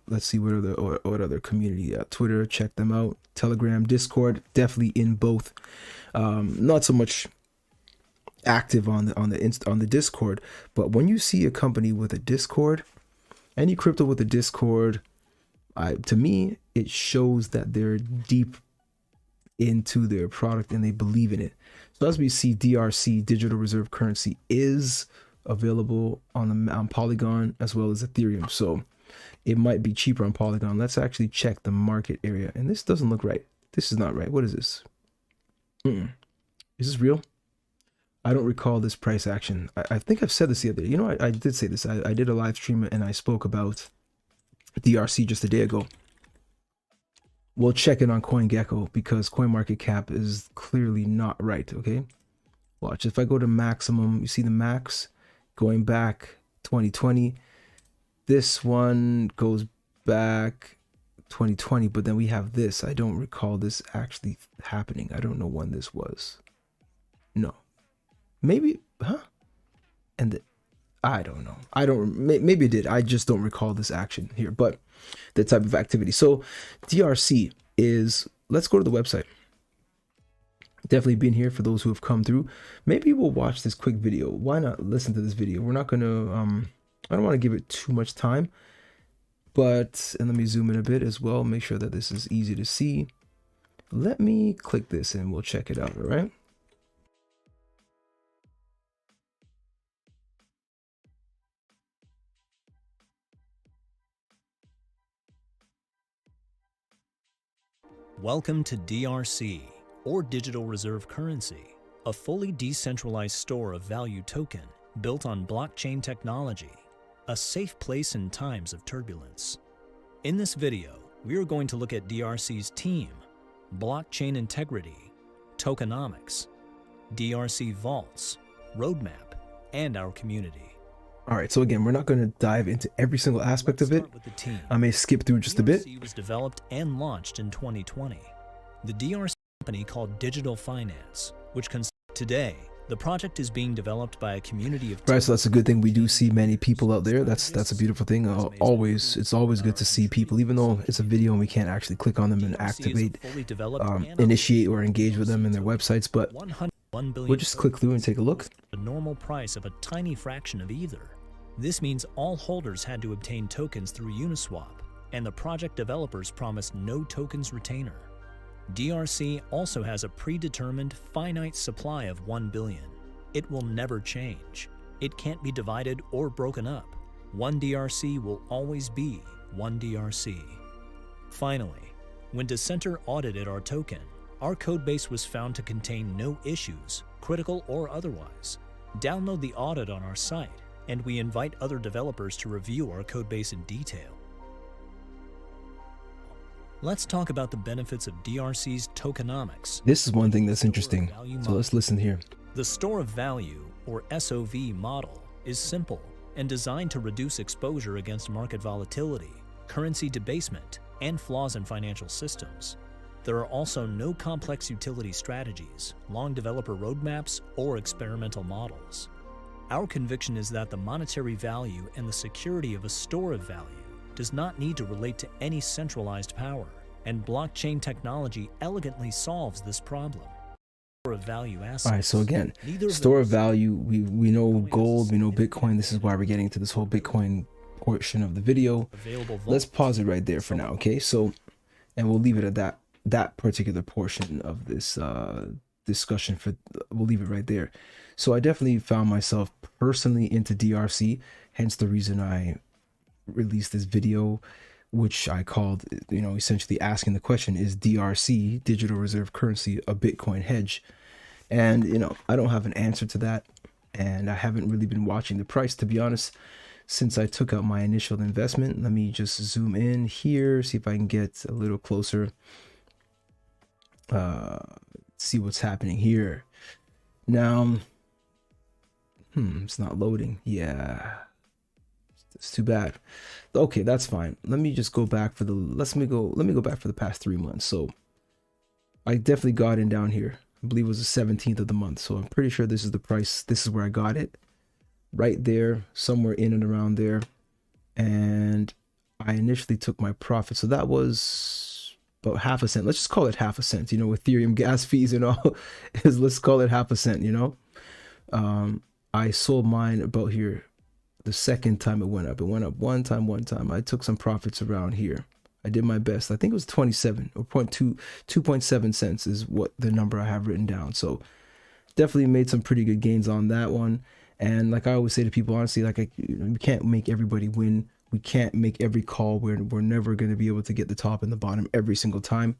let's see what other community, Twitter, check them out. Telegram, Discord, definitely in both. Not so much active on the Discord, but when you see a company with a Discord, any crypto with a Discord, to me it shows that they're deep into their product and they believe in it. So as we see, DRC, digital reserve currency, is available on Polygon as well as Ethereum, so it might be cheaper on Polygon. Let's actually check the market area, and this doesn't look right. This is not right. What is this? Is this real? I don't recall this price action. I think I've said this the other day. I did say this. I did a live stream and I spoke about DRC just a day ago. We'll check it on CoinGecko because CoinMarketCap is clearly not right, okay? Watch. If I go to maximum, you see the max going back 2020. This one goes back 2020, but then we have this. I don't recall this actually happening. I don't know when this was. No. Maybe, huh? And I don't know. Maybe it did. I just don't recall this action here, but the type of activity. So DRC is, let's go to the website. Definitely being here for those who have come through. Maybe we'll watch this quick video. Why not listen to this video? We're not gonna, I don't want to give it too much time, but, and let me zoom in a bit as well. Make sure that this is easy to see. Let me click this and we'll check it out, all right? Welcome to DRC, or Digital Reserve Currency, a fully decentralized store of value token built on blockchain technology, a safe place in times of turbulence. In this video, we are going to look at DRC's team, blockchain integrity, tokenomics, DRC vaults, roadmap, and our community. All right, so again, we're not going to dive into every single aspect of it. I may skip through just a bit. DRC was developed and launched in 2020. The DRC company called Digital Finance, which today, the project is being developed by a community of... Right, so that's a good thing. We do see many people out there. That's a beautiful thing. It's always good to see people, even though it's a video and we can't actually click on them and activate, initiate or engage with them in their websites, but we'll just click through and take a look. The normal price of a tiny fraction of either. This means all holders had to obtain tokens through Uniswap, and the project developers promised no tokens retainer. DRC also has a predetermined finite supply of 1 billion. It will never change. It can't be divided or broken up. One DRC will always be one DRC. Finally, when Dissenter audited our token, our codebase was found to contain no issues, critical or otherwise. Download the audit on our site, and we invite other developers to review our codebase in detail. Let's talk about the benefits of DRC's tokenomics. This is one thing that's interesting, so let's listen here. The store of value, or SOV model, is simple and designed to reduce exposure against market volatility, currency debasement, and flaws in financial systems. There are also no complex utility strategies, long developer roadmaps, or experimental models. Our conviction is that the monetary value and the security of a store of value does not need to relate to any centralized power, and blockchain technology elegantly solves this problem. Store of value assets. All right, so again, store of value, we know gold, we know Bitcoin. This is why we're getting to this whole Bitcoin portion of the video. Let's pause it right there for now, okay? So, and we'll leave it at that particular portion of this discussion. We'll leave it right there. So I definitely found myself personally into DRC, hence the reason I released this video, which I called, essentially asking the question, is DRC, digital reserve currency, a Bitcoin hedge? And I don't have an answer to that, and I haven't really been watching the price, to be honest, since I took out my initial investment. Let me just zoom in here, see if I can get a little closer. See what's happening here now. It's not loading. Yeah, it's too bad. Okay, that's fine. Let me just go back for let me go back for the past 3 months. So I definitely got in down here. I believe it was the 17th of the month, so I'm pretty sure this is the price. This is where I got it, right there, somewhere in and around there. And I initially took my profit, so that was about half a cent. Let's just call it half a cent, Ethereum gas fees and all, let's call it half a cent. I sold mine about here the second time it went up. It went up one time. I took some profits around here. I did my best. I think it was 27 or 2.7 cents is what the number I have written down. So definitely made some pretty good gains on that one. And like I always say to people, honestly, like we can't make everybody win. We can't make every call. We're never going to be able to get the top and the bottom every single time.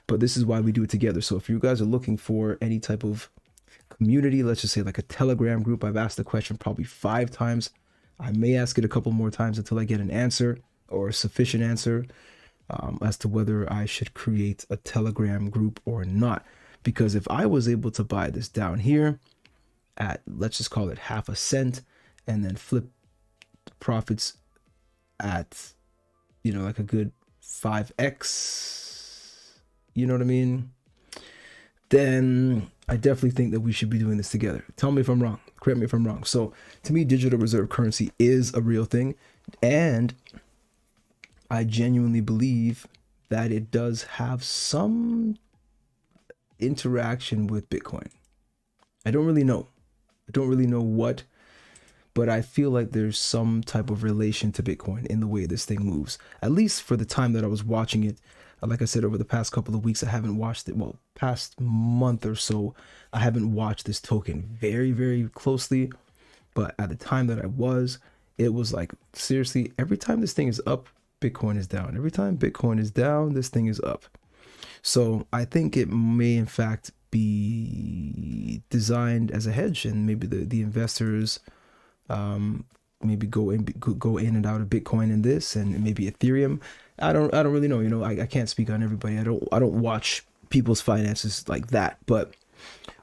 But this is why we do it together. So if you guys are looking for any type of community, let's just say like a Telegram group, I've asked the question probably 5 times. I may ask it a couple more times until I get an answer or a sufficient answer as to whether I should create a Telegram group or not. Because if I was able to buy this down here at, let's just call it half a cent, and then flip the profits at, like a good 5x, you know what I mean? Then I definitely think that we should be doing this together. Tell me if I'm wrong. Correct me if I'm wrong. So to me, digital reserve currency is a real thing. And I genuinely believe that it does have some interaction with Bitcoin. I don't really know. What, but I feel like there's some type of relation to Bitcoin in the way this thing moves. At least for the time that I was watching it. Like I said, over the past couple of weeks, I haven't watched it. Well, past month or so, I haven't watched this token very, very closely. But at the time that I was, it was like, seriously, every time this thing is up, Bitcoin is down. Every time Bitcoin is down, this thing is up. So I think it may, in fact, be designed as a hedge, and maybe the investors maybe go in and out of Bitcoin in this, and maybe Ethereum. I don't really know. You know, I can't speak on everybody. I don't watch people's finances like that, but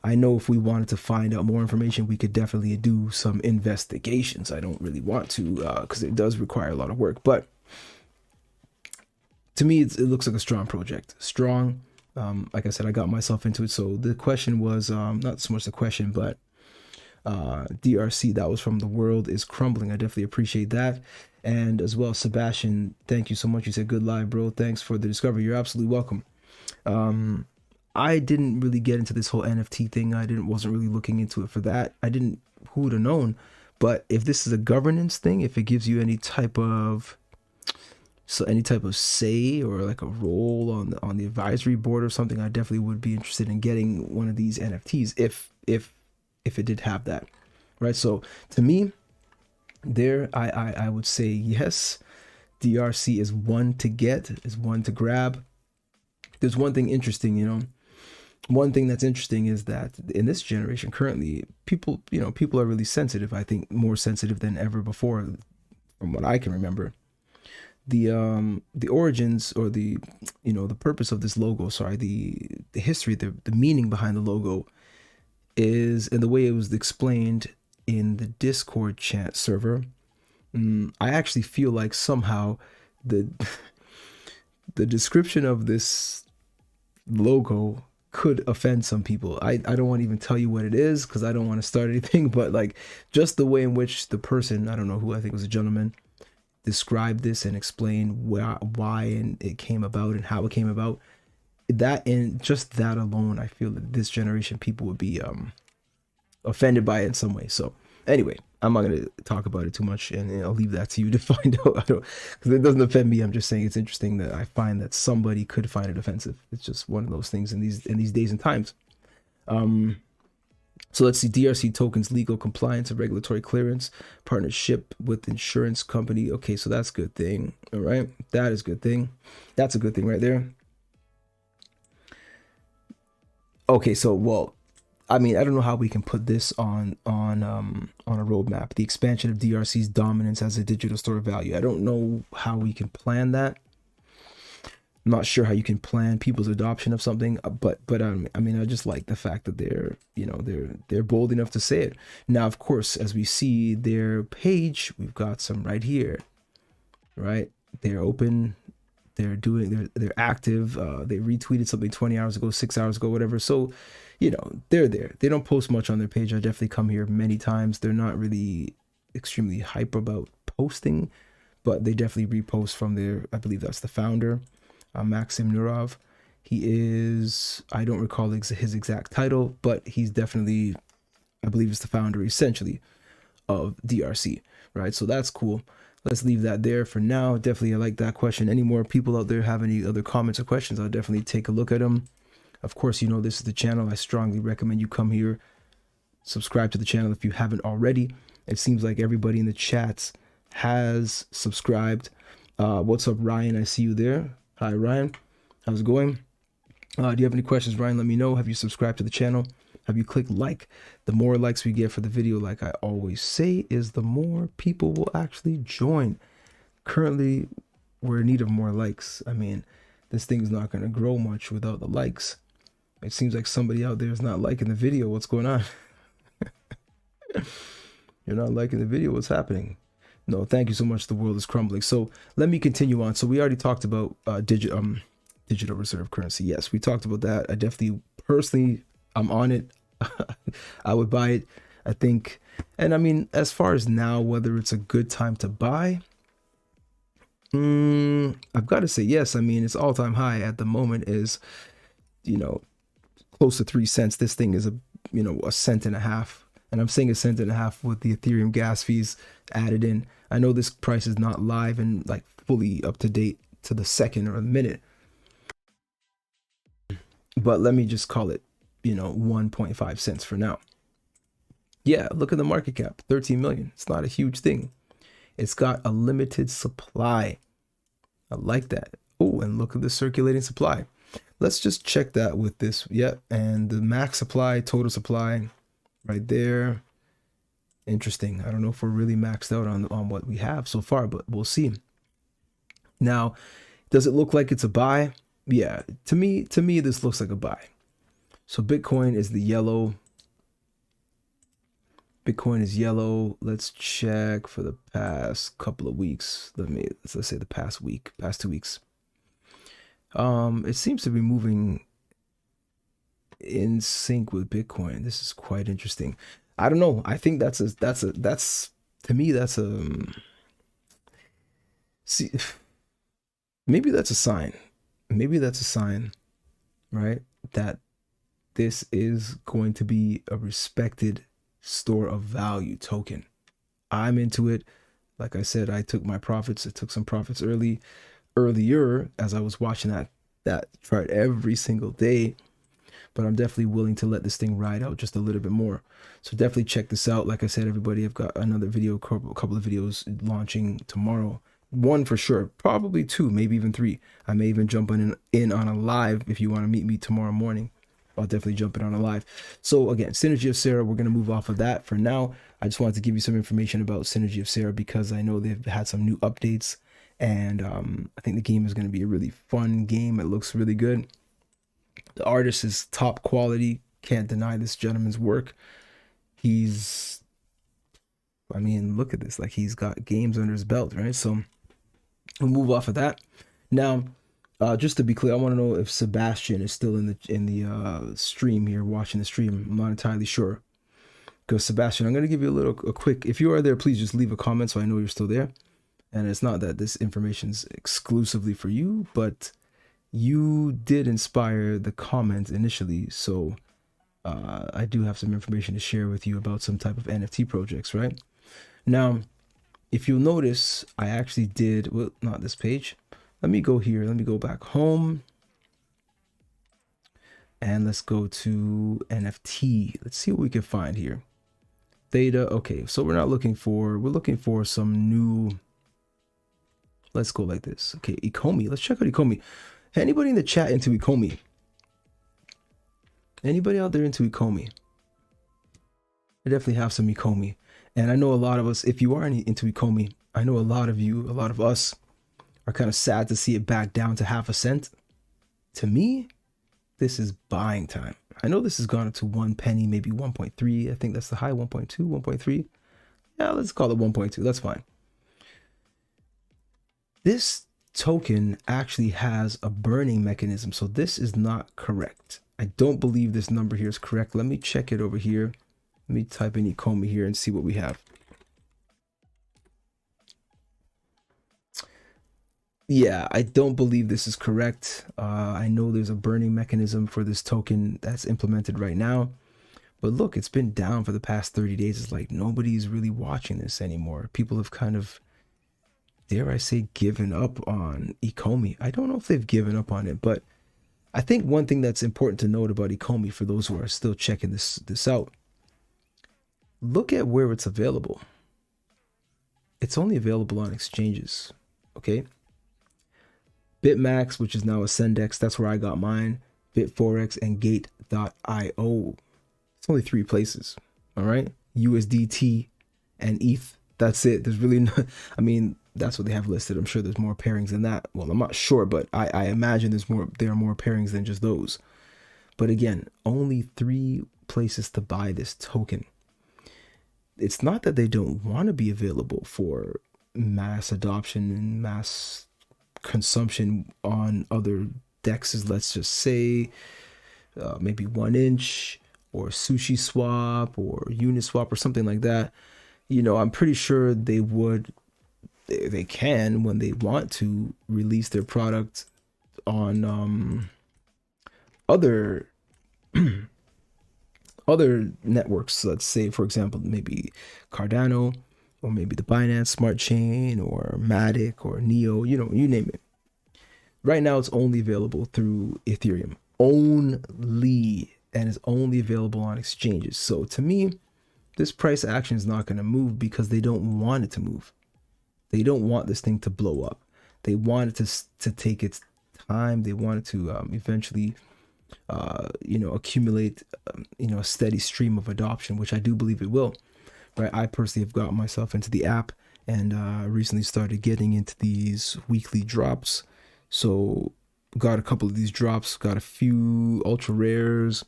I know if we wanted to find out more information, we could definitely do some investigations. I don't really want to because it does require a lot of work, but to me, it looks like a strong project. Strong. Like I said, I got myself into it. So the question was not so much the question, but DRC, that was from The World is Crumbling. I definitely appreciate that. And as well, Sebastian, thank you so much. You said good live, bro. Thanks for the discovery. You're absolutely welcome. I didn't really get into this whole NFT thing. Wasn't really looking into it for that. Who would have known? But if this is a governance thing, if it gives you any type of say or like a role on the advisory board or something, I definitely would be interested in getting one of these NFTs if it did have that, right? So to me, I would say yes, DRC is one to get, is one to grab. There's one thing interesting, one thing that's interesting is that in this generation currently, people are really sensitive. I think more sensitive than ever before, from what I can remember. The origins or the purpose of this logo, the history, the meaning behind the logo is, and the way it was explained in the Discord chat server. I actually feel like somehow the description of this logo could offend some people. I don't want to even tell you what it is because I don't want to start anything, but like just the way in which the person, I don't know who, I think it was a gentleman, describe this and explain why and it came about and how it came about. That, and just that alone, I feel that this generation people would be offended by it in some way. So anyway, I'm not going to talk about it too much, and I'll leave that to you to find out. Because it doesn't offend me. I'm just saying it's interesting that I find that somebody could find it offensive. It's just one of those things in these days and times. So let's see, DRC tokens, legal compliance and regulatory clearance, partnership with insurance company. Okay, so that's a good thing. All right, that is a good thing. That's a good thing right there. Okay, so well, I mean, I don't know how we can put this on a roadmap. The expansion of DRC's dominance as a digital store of value. I don't know how we can plan that. I'm not sure how you can plan people's adoption of something, but I mean, I just like the fact that they're bold enough to say it. Now, of course, as we see their page, we've got some right here, right? They're open, they're active. They retweeted something 20 hours ago, 6 hours ago, whatever. So, they're there. They don't post much on their page. I definitely come here many times. They're not really extremely hype about posting, but they definitely repost from their, I believe that's the founder, Maxim Nurov. He is, I don't recall his exact title, but he's definitely, I believe it's the founder essentially of DRC, right? So that's cool. Let's leave that there for now. Definitely, I like that question. Any more people out there have any other comments or questions, I'll definitely take a look at them. Of course, this is the channel. I strongly recommend you come here, subscribe to the channel if you haven't already. It seems like everybody in the chats has subscribed. What's up, Ryan? I see you there. Hi, Ryan. How's it going? Do you have any questions, Ryan? Let me know. Have you subscribed to the channel? Have you clicked like? The more likes we get for the video, like I always say, is the more people will actually join. Currently, we're in need of more likes. I mean, this thing's not going to grow much without the likes. It seems like somebody out there is not liking the video. What's going on? You're not liking the video. What's happening? No, thank you so much. The world is crumbling. So let me continue on. So we already talked about digital reserve currency. Yes, we talked about that. I definitely personally I'm on it. I would buy it, I think. And I mean, as far as now, whether it's a good time to buy, I've got to say yes. I mean, its all-time high at the moment is, you know, close to 3 cents. This thing is a cent and a half. And I'm saying a cent and a half with the Ethereum gas fees added in. I know this price is not live and like fully up to date to the second or the minute, but let me just call it, 1.5 cents for now. Yeah, look at the market cap, 13 million. It's not a huge thing. It's got a limited supply. I like that. Oh, and look at the circulating supply. Let's just check that with this. Yep, and the max supply, total supply, right there. Interesting. I don't know if we're really maxed out on what we have so far, but we'll see. Now, does it look like it's a buy? Yeah, to me, this looks like a buy. So Bitcoin is the yellow. Bitcoin is yellow. Let's check for the past couple of weeks. Let's say the past 2 weeks. It seems to be moving in sync with Bitcoin. This is quite interesting. I don't know. I think that's to me, that's see, maybe that's a sign. Maybe that's a sign, right? That this is going to be a respected store of value token. I'm into it. Like I said, I took my profits. I took some profits earlier as I was watching that chart every single day. But I'm definitely willing to let this thing ride out just a little bit more. So definitely check this out. Like I said, everybody, I've got another video, a couple of videos launching tomorrow. 1 for sure, probably 2, maybe even 3. I may even jump in on a live if you want to meet me tomorrow morning. I'll definitely jump in on a live. So again, Synergy of Sarah, we're going to move off of that for now. I just wanted to give you some information about Synergy of Sarah because I know they've had some new updates. And I think the game is going to be a really fun game. It looks really good. The artist is top quality. Can't deny this gentleman's work. I mean, look at this. Like, he's got games under his belt, right? So we'll move off of that. Now, just to be clear, I want to know if Sebastian is still in the stream here, watching the stream. I'm not entirely sure. Because Sebastian, I'm going to give you a quick, if you are there, please just leave a comment so I know you're still there. And it's not that this information is exclusively for you, but you did inspire the comment initially. So I do have some information to share with you about some type of NFT projects, right? Now, if you'll notice, I actually did, well, not this page. Let me go here. Let me go back home. And let's go to NFT. Let's see what we can find here. Theta. Okay, so we're looking for some new, let's go like this. Okay, Ecomi. Let's check out Ecomi. Anybody in the chat into Ecomi? Anybody out there into Ecomi? I definitely have some Ecomi. And I know a lot of us, if you are into Ecomi, I know a lot of us are kind of sad to see it back down to half a cent. To me, this is buying time. I know this has gone up to 1 penny, maybe 1.3. I think that's the high, 1.2, 1.3. Yeah, let's call it 1.2. That's fine. This token actually has a burning mechanism. So this is not correct. I don't believe this number here is correct. Let me check it over here. Let me type in Ecomi here and see what we have. Yeah, I don't believe this is correct. I know there's a burning mechanism for this token that's implemented right now. But look, it's been down for the past 30 days. It's like nobody's really watching this anymore. People have kind of, dare I say, given up on Ecomi. I don't know if they've given up on it, but I think one thing that's important to note about Ecomi for those who are still checking this out, look at where it's available. It's only available on exchanges, okay? BitMax, which is now Ascendex, that's where I got mine. Bitforex and Gate.io. It's only 3 places, all right? USDT and ETH, that's it. There's really no, I mean, that's what they have listed. I'm sure there's more pairings than that. Well, I'm not sure, but I imagine there are more pairings than just those. But again, only 3 places to buy this token. It's not that they don't want to be available for mass adoption and mass consumption on other dexes. Let's just say maybe 1inch, or Sushi Swap or Uniswap or something like that, I'm pretty sure they can, when they want to, release their product on other other networks. Let's say, for example, maybe Cardano, or maybe the Binance Smart Chain, or Matic, or Neo, you name it. Right now, it's only available through Ethereum. Only. And it's only available on exchanges. So to me, this price action is not going to move because they don't want it to move. They don't want this thing to blow up. They want it to take its time. They want it to eventually, accumulate, a steady stream of adoption, which I do believe it will. Right? I personally have got myself into the app and recently started getting into these weekly drops. So got a couple of these drops, got a few ultra rares,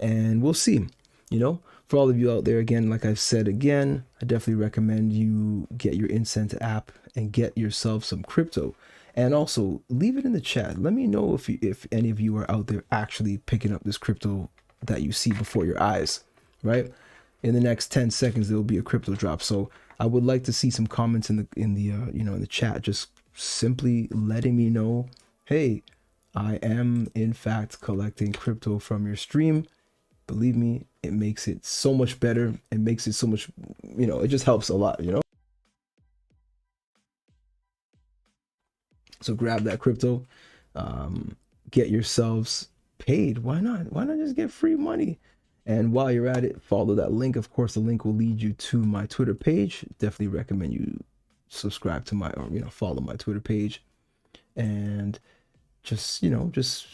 and we'll see. For all of you out there, again, like I've said again, I definitely recommend you get your Incent app and get yourself some crypto. And also leave it in the chat. Let me know if any of you are out there actually picking up this crypto that you see before your eyes, right? In the next 10 seconds, there will be a crypto drop. So I would like to see some comments in the chat, just simply letting me know, hey, I am in fact collecting crypto from your stream. Believe me, it makes it so much better. It makes it so much, it just helps a lot, So grab that crypto, get yourselves paid. Why not? Why not just get free money? And while you're at it, follow that link. Of course, the link will lead you to my Twitter page. Definitely recommend you subscribe to follow my Twitter page, and just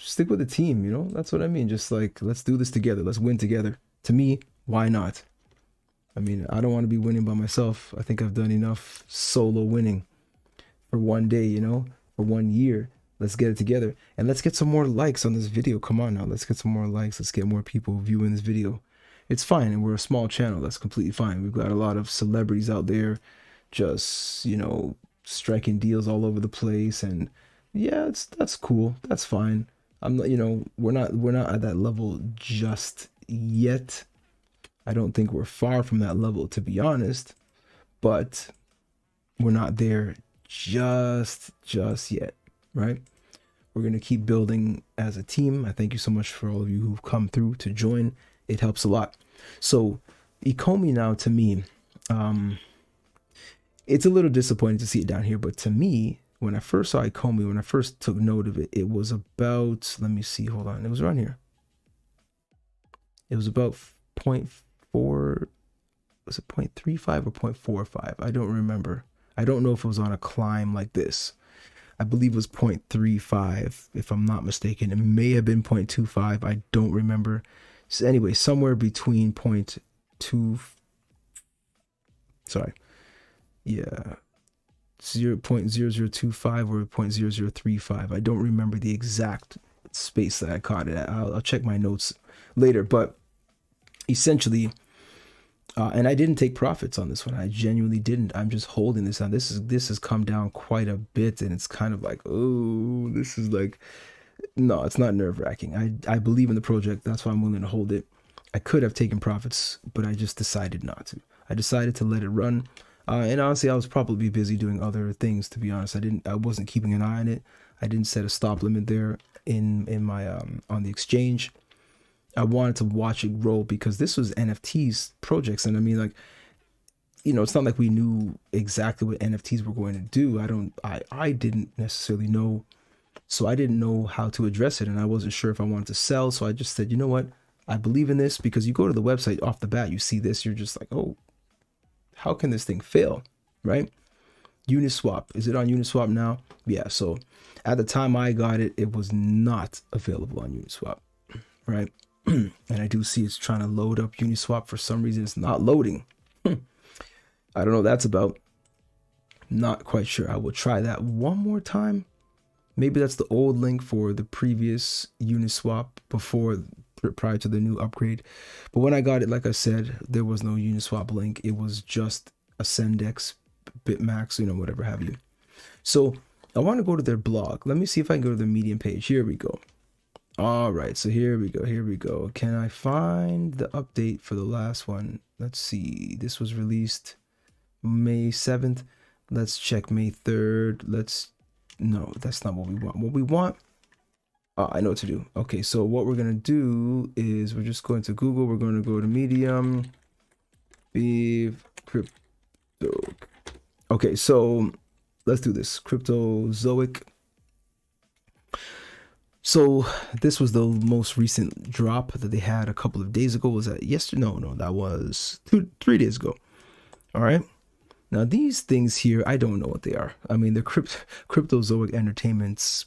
stick with the team. That's what I mean. Just like, let's do this together. Let's win together. To me, why not? I mean, I don't want to be winning by myself. I think I've done enough solo winning for one day, for 1 year. Let's get it together, and let's get some more likes on this video. Come on now, let's get some more likes. Let's get more people viewing this video. It's fine, and we're a small channel. That's completely fine. We've got a lot of celebrities out there just, striking deals all over the place, and yeah, that's cool. That's fine. I'm not, we're not at that level just yet. I don't think we're far from that level, to be honest, but we're not there just yet, right? We're going to keep building as a team. I thank you so much for all of you who've come through to join. It helps a lot. So Ecomi now, to me, it's a little disappointing to see it down here, but to me, when I first saw Ecomi, when I first took note of it, it was about, let me see, hold on. It was around here. It was about 0.4, was it 0.35 or 0.45? I don't remember. I don't know if it was on a climb like this. I believe it was 0.35, if I'm not mistaken. It may have been 0.25. I don't remember. So anyway, somewhere between 0.2, sorry. Yeah. 0.0025 or 0.0035. I don't remember the exact space that I caught it at. I'll check my notes later, but essentially, and I didn't take profits on this one. I genuinely didn't. I'm just holding this on. This has come down quite a bit, and it's kind of like, oh, this is like, no, it's not nerve-wracking. I believe in the project. That's why I'm willing to hold it. I could have taken profits, but I just decided not to. I decided to let it run. And honestly, I was probably busy doing other things, to be honest. I wasn't keeping an eye on it. I didn't set a stop limit there in my on the exchange. I wanted to watch it grow because this was NFTs projects. And I mean, like, it's not like we knew exactly what NFTs were going to do. I didn't necessarily know. So I didn't know how to address it. And I wasn't sure if I wanted to sell. So I just said, you know what? I believe in this, because you go to the website off the bat, you see this, you're just like, oh, how can this thing fail? Right? Uniswap. Is it on Uniswap now? Yeah. So at the time I got it, it was not available on Uniswap. Right? And I do see it's trying to load up Uniswap. For some reason, it's not loading. I don't know what that's about. Not quite sure. I will try that one more time. Maybe that's the old link for the previous Uniswap prior to the new upgrade. But when I got it, like I said, there was no Uniswap link. It was just Ascendex, Bitmax, whatever have you. So I want to go to their blog. Let me see if I can go to their Medium page. Here we go. All right, so here we go. Here we go. Can I find the update for the last one? Let's see. This was released May 7th. Let's check May 3rd. No, that's not what we want. What we want, I know what to do. Okay, so what we're going to do is we're just going to Google. We're going to go to Medium. Crypto. Okay, so let's do this. Cryptozoic. So this was the most recent drop that they had a couple of days ago. Was that yesterday? No, that was 3 days ago. All right. Now these things here, I don't know what they are. I mean, they're Cryptozoic Entertainment's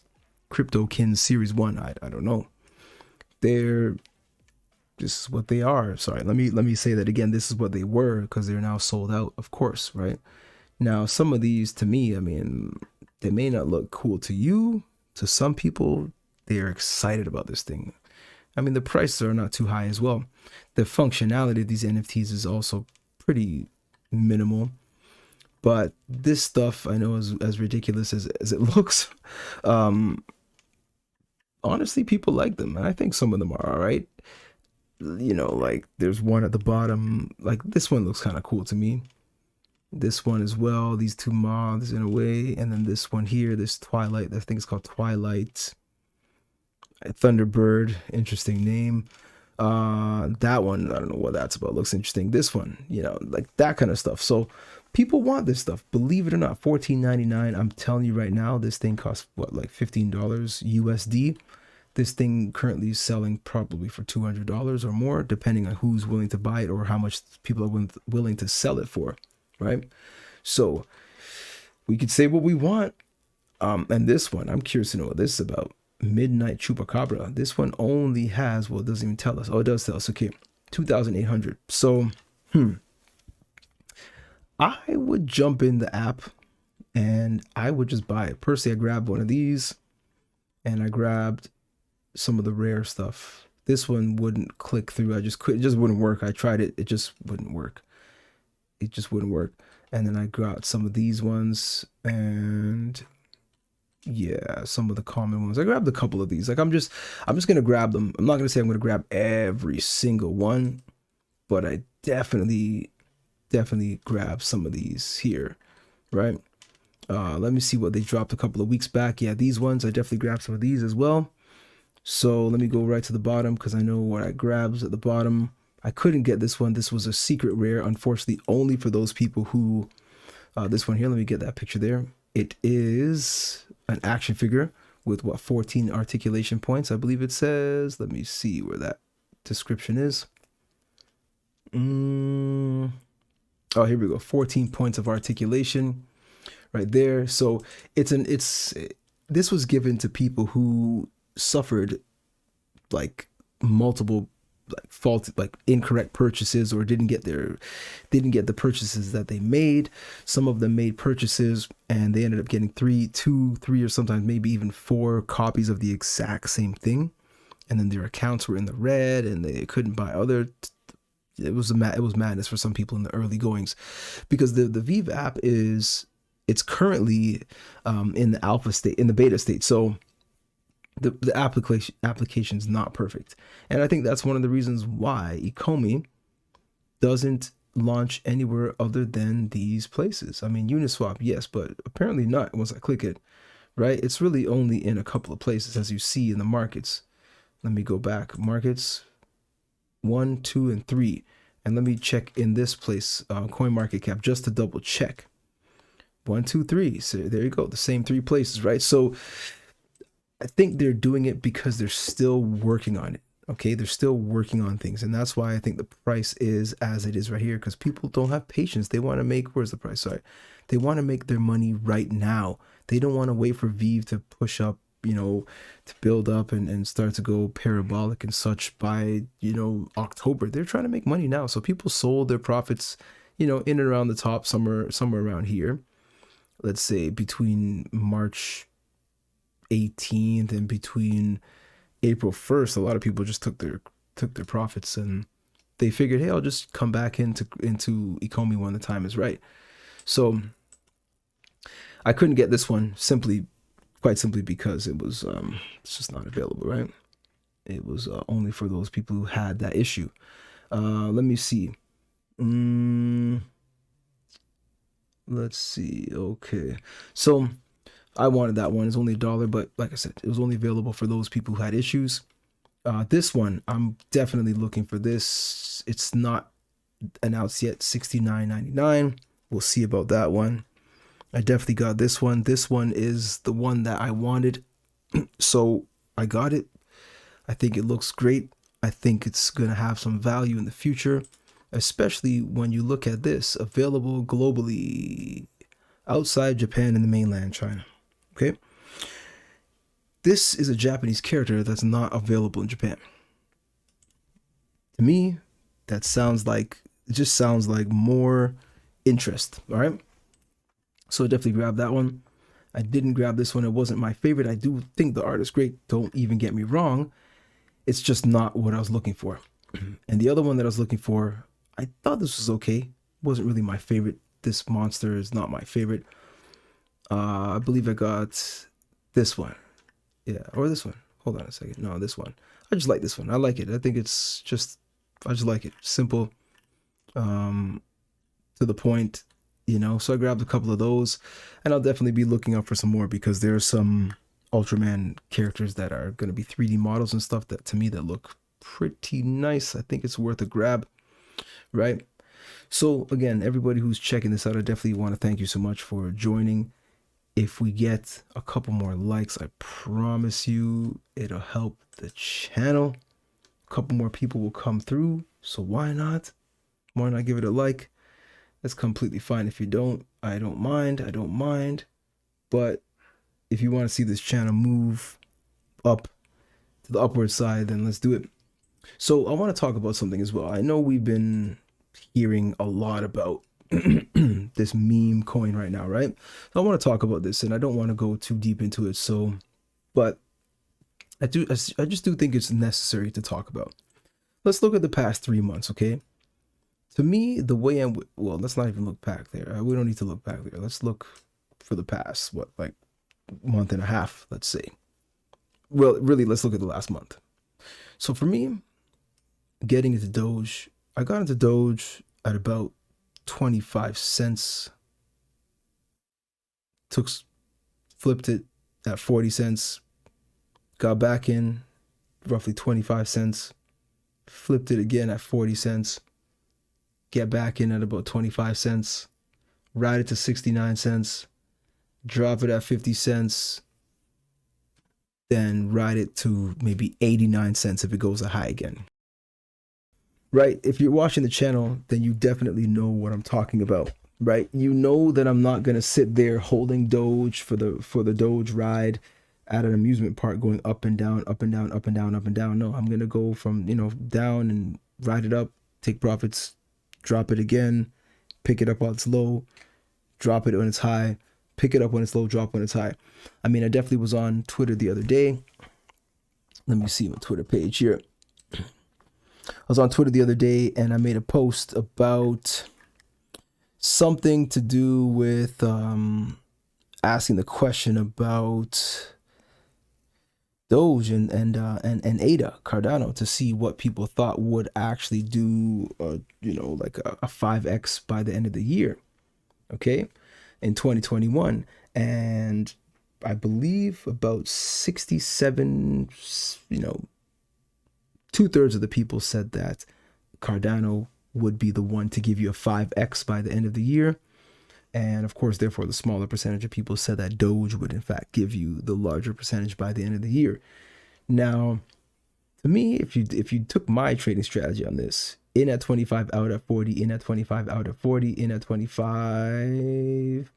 CryptoKin Series 1. I don't know. They're just what they are. Sorry, let me say that again. This is what they were, because they're now sold out, of course, right? Now some of these, to me, I mean, they may not look cool to you. To some people, they are excited about this thing. I mean, the prices are not too high as well. The functionality of these NFTs is also pretty minimal. But this stuff, I know, as ridiculous as it looks, honestly, people like them. And I think some of them are all right. You know, like there's one at the bottom. Like this one looks kind of cool to me. This one as well. These two moths in a way. And then this one here, this Twilight. I think it's called Twilight. Thunderbird, interesting name. That one, I don't know what that's about. Looks interesting. This one, you know, like that kind of stuff. So people want this stuff, believe it or not. $14.99. I'm telling you right now, this thing costs what, like $15 USD. This thing currently is selling probably for $200 or more, depending on who's willing to buy it or how much people are willing to sell it for, right? So we could say what we want. And this one, I'm curious to know what this is about. Midnight Chupacabra. This one only has, well, it doesn't even tell us. Oh, it does tell us. Okay, 2,800. So, I would jump in the app and I would just buy it. Personally, I grabbed one of these and I grabbed some of the rare stuff. This one wouldn't click through. It just wouldn't work. I tried it. It just wouldn't work. It just wouldn't work. And then I got some of these ones and yeah, some of the common ones. I grabbed a couple of these. Like I'm just gonna grab them. I'm not gonna say I'm gonna grab every single one, but I definitely grab some of these here, right? Let me see what they dropped a couple of weeks back. Yeah, these ones, I definitely grabbed some of these as well. So let me go right to the bottom because I know what I grabbed at the bottom. I couldn't get this one. This was a secret rare, unfortunately, only for those people who, this one here, let me get that picture there. It is an action figure with what, 14 articulation points, I believe it says. Let me see where that description is. Oh, here we go. 14 points of articulation right there. So this was given to people who suffered like multiple incorrect purchases or didn't get the purchases that they made. Some of them made purchases and they ended up getting three, or sometimes maybe even 4 copies of the exact same thing, and then their accounts were in the red and they couldn't buy other. It was madness for some people in the early goings, because the Viva app it's currently in the alpha state, in the beta state. So the application is not perfect. And I think that's one of the reasons why Ecomi doesn't launch anywhere other than these places. I mean, Uniswap, yes, but apparently not once I click it, right? It's really only in a couple of places, as you see in the markets. Let me go back. Markets 1, 2, and 3. And let me check in this place, CoinMarketCap, just to double check. 1, 2, 3. So there you go. The same 3 places, right? So I think they're doing it because they're still working on it. Okay, they're still working on things, and that's why I think the price is as it is right here, because people don't have patience. They want to make, where's the price? Sorry, they want to make their money right now. They don't want to wait for VEEV to push up, you know, to build up and start to go parabolic and such by, you know, October. They're trying to make money now. So people sold their profits, you know, in and around the top, somewhere around here. Let's say between March 18th and between April 1st, a lot of people just took their profits and they figured, hey, I'll just come back into Ecomi when the time is right. So I couldn't get this one quite simply because it was it's just not available, right? It was only for those people who had that issue. Let me see. Let's see. Okay, so I wanted that one. It's only $1, but like I said, it was only available for those people who had issues. This one, I'm definitely looking for this. It's not announced yet. $69.99. We'll see about that one. I definitely got this one. This one is the one that I wanted, so I got it. I think it looks great. I think it's gonna have some value in the future, especially when you look at this, available globally outside Japan and the mainland China. Okay, this is a Japanese character that's not available in Japan. To me, that sounds like, it just sounds like more interest. All right, so I definitely grabbed that one. I didn't grab this one. It wasn't my favorite. I do think the art is great, don't even get me wrong. It's just not what I was looking for. And the other one that I was looking for, I thought this was okay. Wasn't really my favorite. This monster is not my favorite. I believe I got this one. Yeah, or this one. Hold on a second. No, this one. I just like this one. I like it. I think it's just, I just like it. Simple, to the point, you know. So I grabbed a couple of those, and I'll definitely be looking out for some more, because there's some Ultraman characters that are going to be 3D models and stuff that, to me, that look pretty nice. I think it's worth a grab, right? So again, everybody who's checking this out, I definitely want to thank you so much for joining. If we get a couple more likes, I promise you it'll help the channel. A couple more people will come through, so why not? Why not give it a like? That's completely fine. If you don't, I don't mind. But if you want to see this channel move up to the upward side, then let's do it. So I want to talk about something as well. I know we've been hearing a lot about this meme coin right now, right? So I want to talk about this, and I don't want to go too deep into it. So, but I just do think it's necessary to talk about. Let's look at the past 3 months, okay? To me, the way well, let's not even look back there. We don't need to look back there. Let's look for the past, what, like month and a half, let's say. Well, really, let's look at the last month. So for me, getting into Doge, I got into Doge at about 25 cents. Flipped it at 40 cents. Got back in roughly 25 cents. Flipped it again at 40 cents. Get back in at about 25 cents. Ride it to 69 cents. Drop it at 50 cents. Then ride it to maybe 89 cents if it goes a high again. Right? If you're watching the channel, then you definitely know what I'm talking about, right? You know that I'm not going to sit there holding Doge for the Doge ride at an amusement park, going up and down, up and down, up and down, up and down. No, I'm going to go from, you know, down and ride it up, take profits, drop it again, pick it up while it's low, drop it when it's high, pick it up when it's low, drop when it's high. I mean, I definitely was on Twitter the other day. Let me see my Twitter page here. I was on Twitter the other day, and I made a post about something to do with asking the question about Doge and ADA, Cardano, to see what people thought would actually do, you know, like a 5x by the end of the year, okay, in 2021. And I believe about 67, you know, 2/3 of the people said that Cardano would be the one to give you a 5x by the end of the year. And of course, therefore, the smaller percentage of people said that Doge would in fact give you the larger percentage by the end of the year. Now, to me, if you took my trading strategy on this, in at 25, out at 40, in at 25, out at 40, in at 25,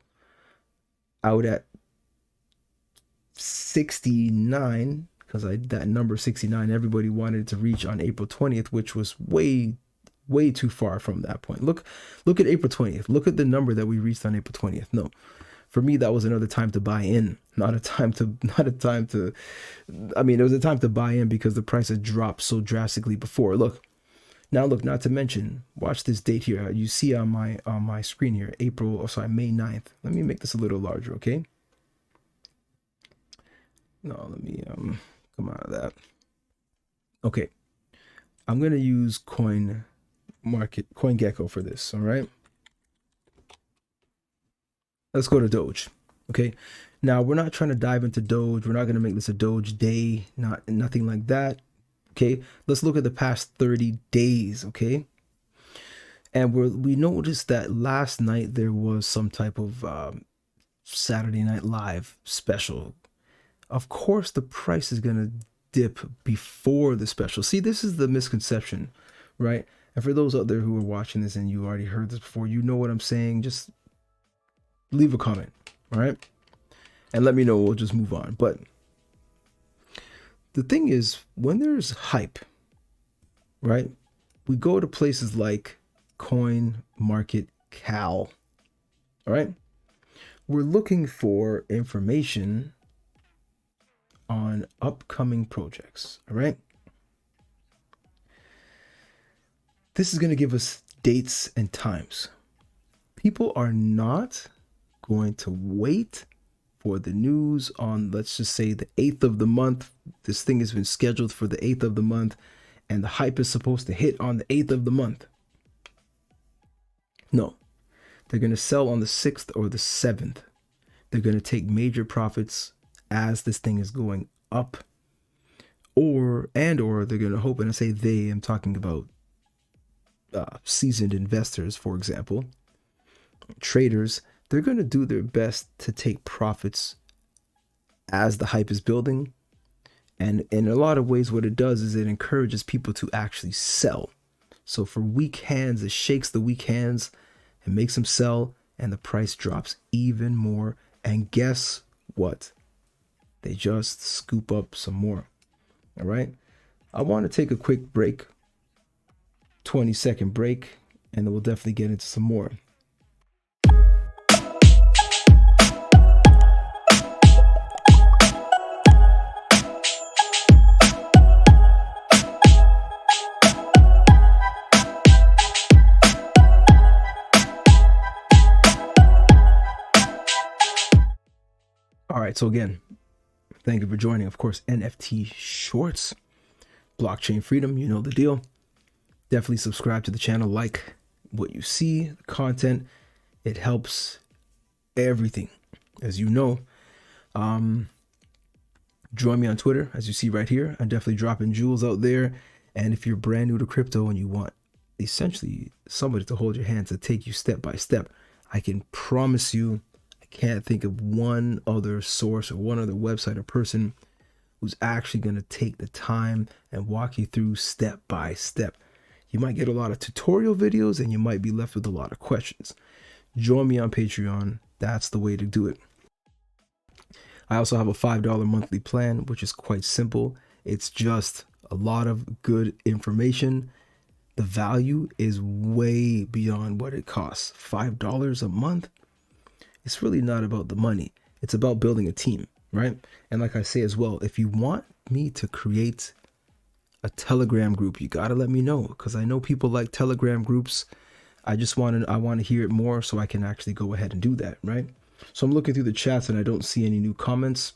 out at 69, because that number 69, everybody wanted to reach on April 20th, which was way too far from that point. Look at April 20th. Look at the number that we reached on April 20th. No, for me, that was another time to buy in, not a time to, I mean, it was a time to buy in because the price had dropped so drastically before. Look, not to mention, watch this date here. You see on my screen here, May 9th. Let me make this a little larger, okay? No, let me come out of that. Okay, I'm going to use CoinGecko for this. All right. Let's go to Doge. Okay. Now we're not trying to dive into Doge. We're not going to make this a Doge day, nothing like that. Okay. Let's look at the past 30 days. Okay. And we noticed that last night there was some type of Saturday Night Live special. Of course, the price is going to dip before the special. See, this is the misconception, right? And for those out there who are watching this and you already heard this before, you know what I'm saying, just leave a comment, all right? And let me know, we'll just move on. But the thing is, when there's hype, right, we go to places like CoinMarketCal, all right? We're looking for information on upcoming projects, all right? This is going to give us dates and times. People are not going to wait for the news on, let's just say, the 8th of the month. This thing has been scheduled for the 8th of the month, and the hype is supposed to hit on the 8th of the month. No, they're going to sell on the 6th or the 7th. They're going to take major profits as this thing is going up, or they're going to hope, and I say they, I'm talking about seasoned investors, for example, traders. They're going to do their best to take profits as the hype is building. And in a lot of ways, what it does is it encourages people to actually sell. So for weak hands, it shakes the weak hands and makes them sell, and the price drops even more. And guess what? They just scoop up some more. All right. I want to take a quick break, 20-second break, and then we'll definitely get into some more. All right. So again, thank you for joining. Of course, NFT shorts, blockchain freedom, you know the deal. Definitely subscribe to the channel, like what you see, the content. It helps everything, as you know. Join me on Twitter, as you see right here. I'm definitely dropping jewels out there. And if you're brand new to crypto and you want essentially somebody to hold your hand to take you step by step, I can promise you, I can't think of one other source or one other website or person who's actually going to take the time and walk you through step by step. You might get a lot of tutorial videos and you might be left with a lot of questions. Join me on Patreon. That's the way to do it. I also have a $5 monthly plan, which is quite simple. It's just a lot of good information. The value is way beyond what it costs. $5 a month. It's really not about the money. It's about building a team, right? And like I say as well, if you want me to create a Telegram group, you got to let me know, because I know people like Telegram groups. I want to hear it more so I can actually go ahead and do that, right? So I'm looking through the chats and I don't see any new comments.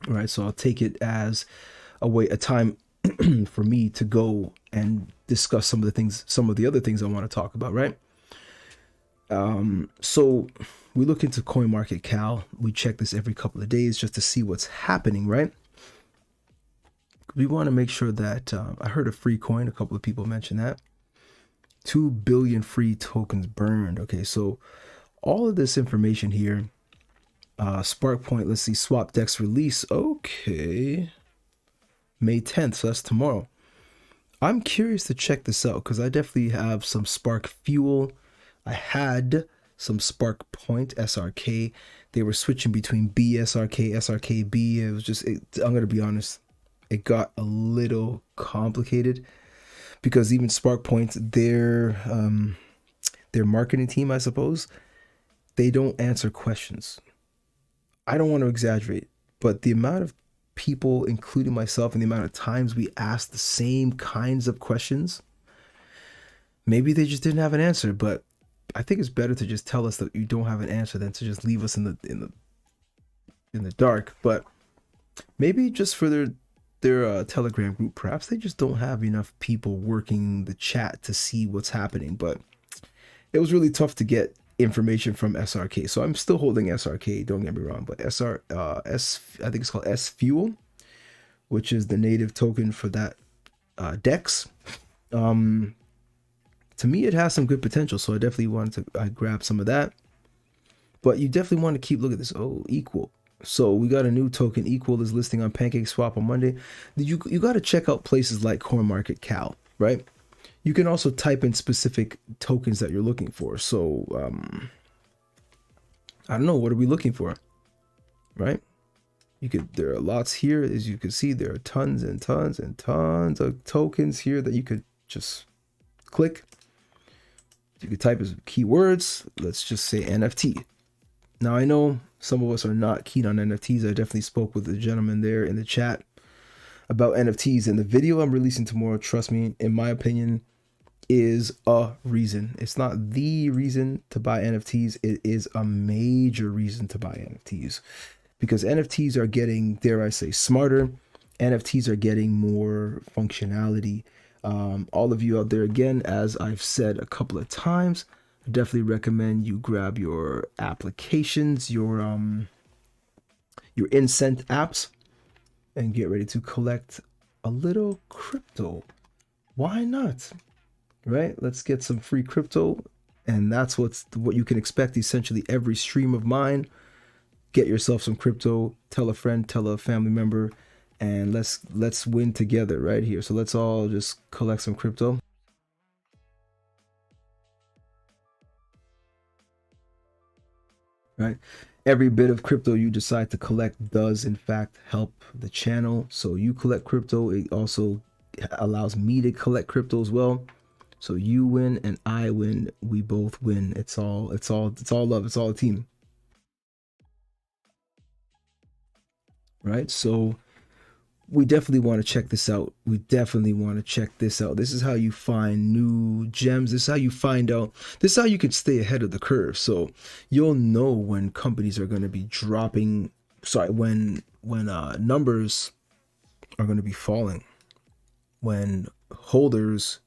All right, so I'll take it as a time for me to go and discuss some of the other things I want to talk about, right? So we look into CoinMarketCal. We check this every couple of days just to see what's happening, right? We want to make sure that I heard a free coin. A couple of people mentioned that 2 billion free tokens burned. Okay, so all of this information here, Spark Point. Let's see, Swap Dex release. Okay, May 10th. So that's tomorrow. I'm curious to check this out because I definitely have some Spark Fuel. I had some Spark Point SRK. They were switching between BSRK, SRKB. It was just, I'm going to be honest, it got a little complicated because even Spark Point, their marketing team, I suppose, they don't answer questions. I don't want to exaggerate, but the amount of people, including myself, and the amount of times we asked the same kinds of questions, maybe they just didn't have an answer. But I think it's better to just tell us that you don't have an answer than to just leave us in the dark. But maybe just for their their Telegram group. Perhaps they just don't have enough people working the chat to see what's happening. But it was really tough to get information from SRK. So I'm still holding SRK, don't get me wrong, but I think it's called S Fuel, which is the native token for that DEX. To me, it has some good potential, so I definitely wanted to grab some of that. But you definitely want to keep looking at this. Oh, Equal. So we got a new token. Equal is listing on PancakeSwap on Monday. You got to check out places like CoinMarketCal, right? You can also type in specific tokens that you're looking for. So I don't know, what are we looking for, right? There are lots here. As you can see, there are tons and tons and tons of tokens here that you could just click. You could type as keywords. Let's just say NFT. Now, I know some of us are not keen on NFTs. I definitely spoke with the gentleman there in the chat about NFTs, and the video I'm releasing tomorrow, trust me, in my opinion, is a reason. It's not the reason to buy NFTs. It is a major reason to buy NFTs, because NFTs are getting, dare I say, smarter. NFTs are getting more functionality. All of you out there, again, as I've said a couple of times, I definitely recommend you grab your applications, your Incent apps, and get ready to collect a little crypto. Why not? Right? Let's get some free crypto, and that's what you can expect essentially every stream of mine. Get yourself some crypto, tell a friend, tell a family member, and let's win together right here. So let's all just collect some crypto. Right? Every bit of crypto you decide to collect does in fact help the channel. So you collect crypto, it also allows me to collect crypto as well. So you win and I win, we both win. It's all love, it's all a team. Right? So we definitely want to check this out. This is how you find new gems. This is how you find out. This is how you can stay ahead of the curve. So you'll know when companies are going to be dropping. When numbers are going to be falling. When holders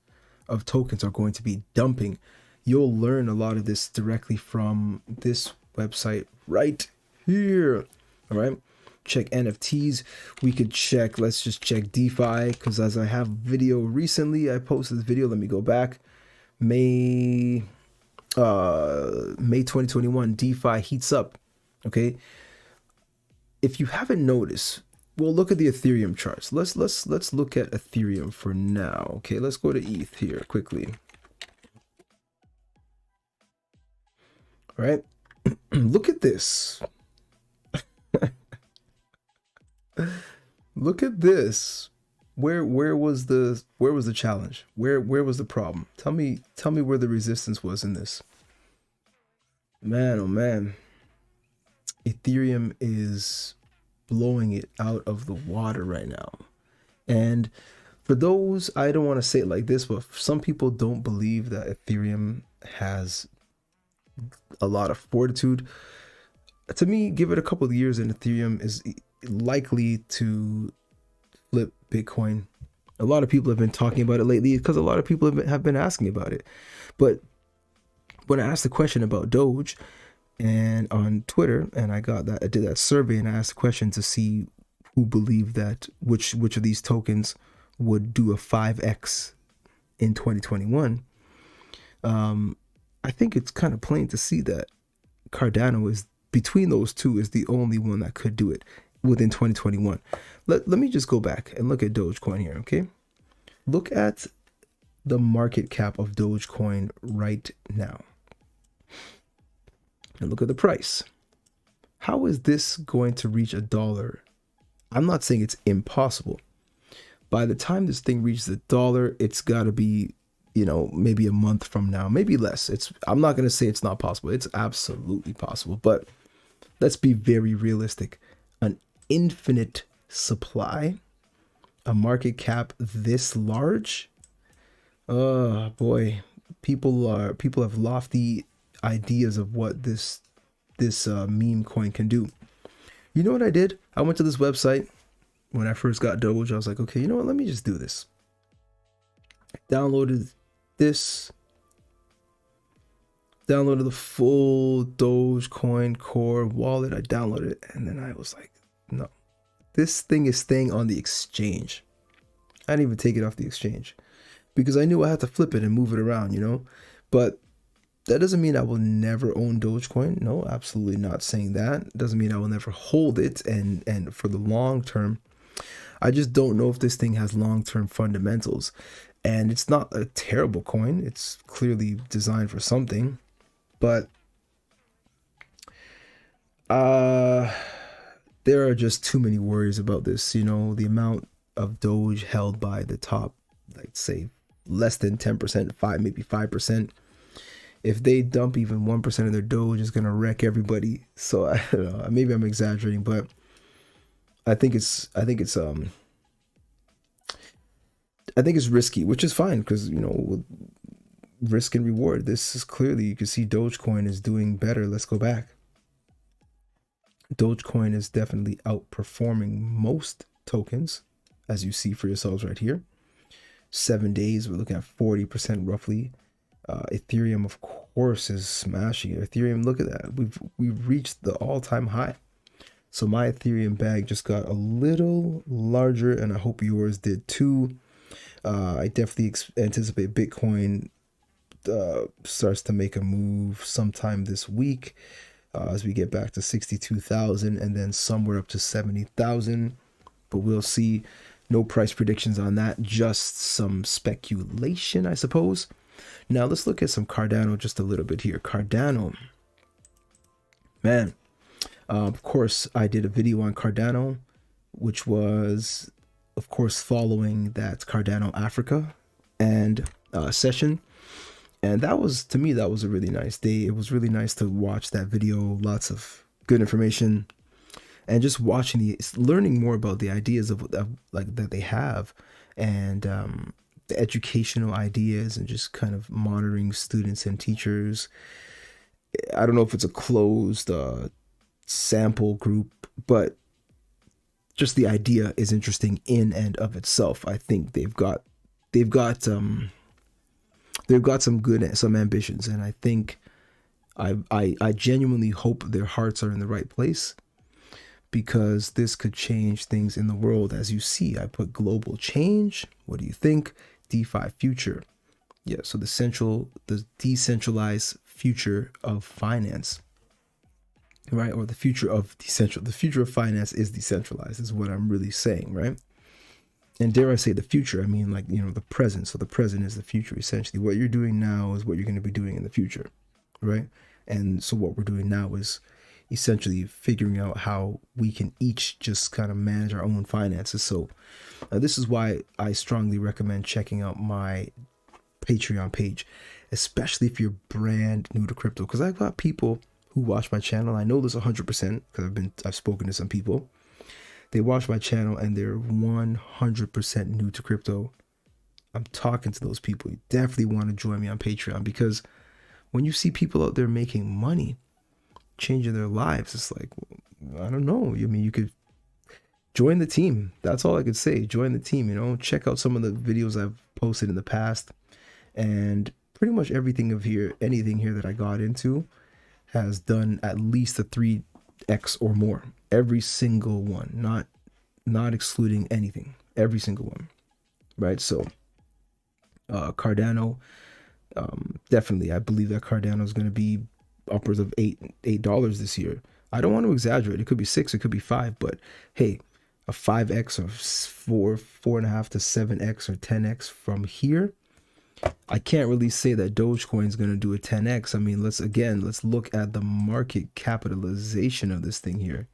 of tokens are going to be dumping. You'll learn a lot of this directly from this website right here. All right. Check NFTs. We could check, let's just check DeFi, because as I have video recently, I posted this video. Let me go back. May 2021, DeFi heats up. Okay. If you haven't noticed, well, look at the Ethereum charts. Let's look at Ethereum for now. Okay, let's go to ETH here quickly. All right. Look at this. Look at this. Where was the challenge? Where was the problem? Tell me where the resistance was in this. Man, oh man. Ethereum is blowing it out of the water right now. And for those, I don't want to say it like this, but some people don't believe that Ethereum has a lot of fortitude. To me, give it a couple of years and Ethereum is likely to flip Bitcoin. A lot of people have been talking about it lately because a lot of people have been asking about it. But when I asked the question about Doge and on Twitter, and I did that survey, and I asked the question to see who believed that which of these tokens would do a 5x in 2021. I think it's kind of plain to see that Cardano is, between those two, is the only one that could do it within 2021. Let me just go back and look at Dogecoin here, okay? Look at the market cap of Dogecoin right now. And look at the price. How is this going to reach $1? I'm not saying it's impossible. By the time this thing reaches $1, it's got to be, maybe a month from now, maybe less. I'm not going to say it's not possible. It's absolutely possible, but let's be very realistic. An infinite supply, a market cap this large. Oh boy, people have lofty ideas of what this meme coin can do. You know what I did? I went to this website, When I first got Doge, I was like, okay, you know what? Let me just do this. Downloaded this. Downloaded the full Dogecoin core wallet. I downloaded it, and then I was like, no, this thing is staying on the exchange. I didn't even take it off the exchange because I knew I had to flip it and move it around, you know. But that doesn't mean I will never own Dogecoin. No, absolutely not saying that. It doesn't mean I will never hold it and for the long term. I just don't know if this thing has long-term fundamentals. And it's not a terrible coin. It's clearly designed for something. But there are just too many worries about this. You know, the amount of Doge held by the top, like say less than 10%, maybe 5%. If they dump even 1% of their Doge, it's gonna wreck everybody. So I don't know. Maybe I'm exaggerating, but I think it's risky, which is fine because, you know, risk and reward. This is clearly, you can see Dogecoin is doing better. Let's go back. Dogecoin is definitely outperforming most tokens, as you see for yourselves right here. 7 days, we're looking at 40% roughly. Ethereum, of course, is smashing it. Ethereum, look at that. We've reached the all-time high. So my Ethereum bag just got a little larger, and I hope yours did too. I definitely anticipate Bitcoin starts to make a move sometime this week as we get back to 62,000 and then somewhere up to 70,000. But we'll see. No price predictions on that, just some speculation, I suppose. Now let's look at some Cardano just a little bit here. Cardano, man, of course, I did a video on Cardano, which was, of course, following that Cardano Africa and session. And that was, to me, that was a really nice day. It was really nice to watch that video. Lots of good information. And just watching learning more about the ideas of like that they have, and the educational ideas, and just kind of monitoring students and teachers. I don't know if it's a closed sample group, but just the idea is interesting in and of itself. I think they've got some ambitions, and I think I genuinely hope their hearts are in the right place, because this could change things in the world. As you see, I put global change. What do you think? DeFi future. Yeah, so the decentralized future of finance, right? Or the future of finance is decentralized, is what I'm really saying, right? And dare I say the future, I mean, like, you know, the present. So the present is the future, essentially. What you're doing now is what you're going to be doing in the future, right? And so what we're doing now is essentially figuring out how we can each just kind of manage our own finances. So this is why I strongly recommend checking out my Patreon page, especially if you're brand new to crypto, because I've got people who watch my channel. I know this 100% because I've spoken to some people. They watch my channel and they're 100% new to crypto. I'm talking to those people. You definitely want to join me on Patreon, because when you see people out there making money, changing their lives, it's like, I don't know. I mean, you could join the team. That's all I could say. Join the team, you know, check out some of the videos I've posted in the past, and pretty much anything here that I got into has done at least a 3x or more. Every single one, not excluding anything, every single one, right? So Cardano, definitely, I believe that Cardano is going to be upwards of $8 this year. I don't want to exaggerate. It could be 6, it could be 5, but hey, a 5x or 4.5 to 7x or 10x from here. I can't really say that Dogecoin is going to do a 10x. I mean, let's look at the market capitalization of this thing here.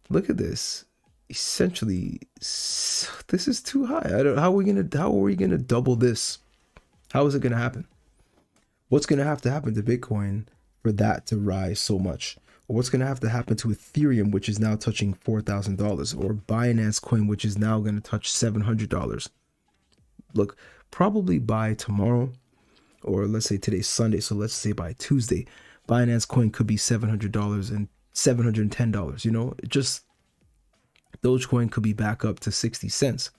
Look at this. Essentially, this is too high. How are we gonna double this? How is it gonna happen? What's gonna have to happen to Bitcoin for that to rise so much? Or what's gonna have to happen to Ethereum, which is now touching $4,000, or Binance Coin, which is now gonna touch $700? Look, probably by tomorrow, or let's say today's Sunday, so let's say by Tuesday, Binance Coin could be $700 and $710. You know, just Dogecoin could be back up to 60 cents.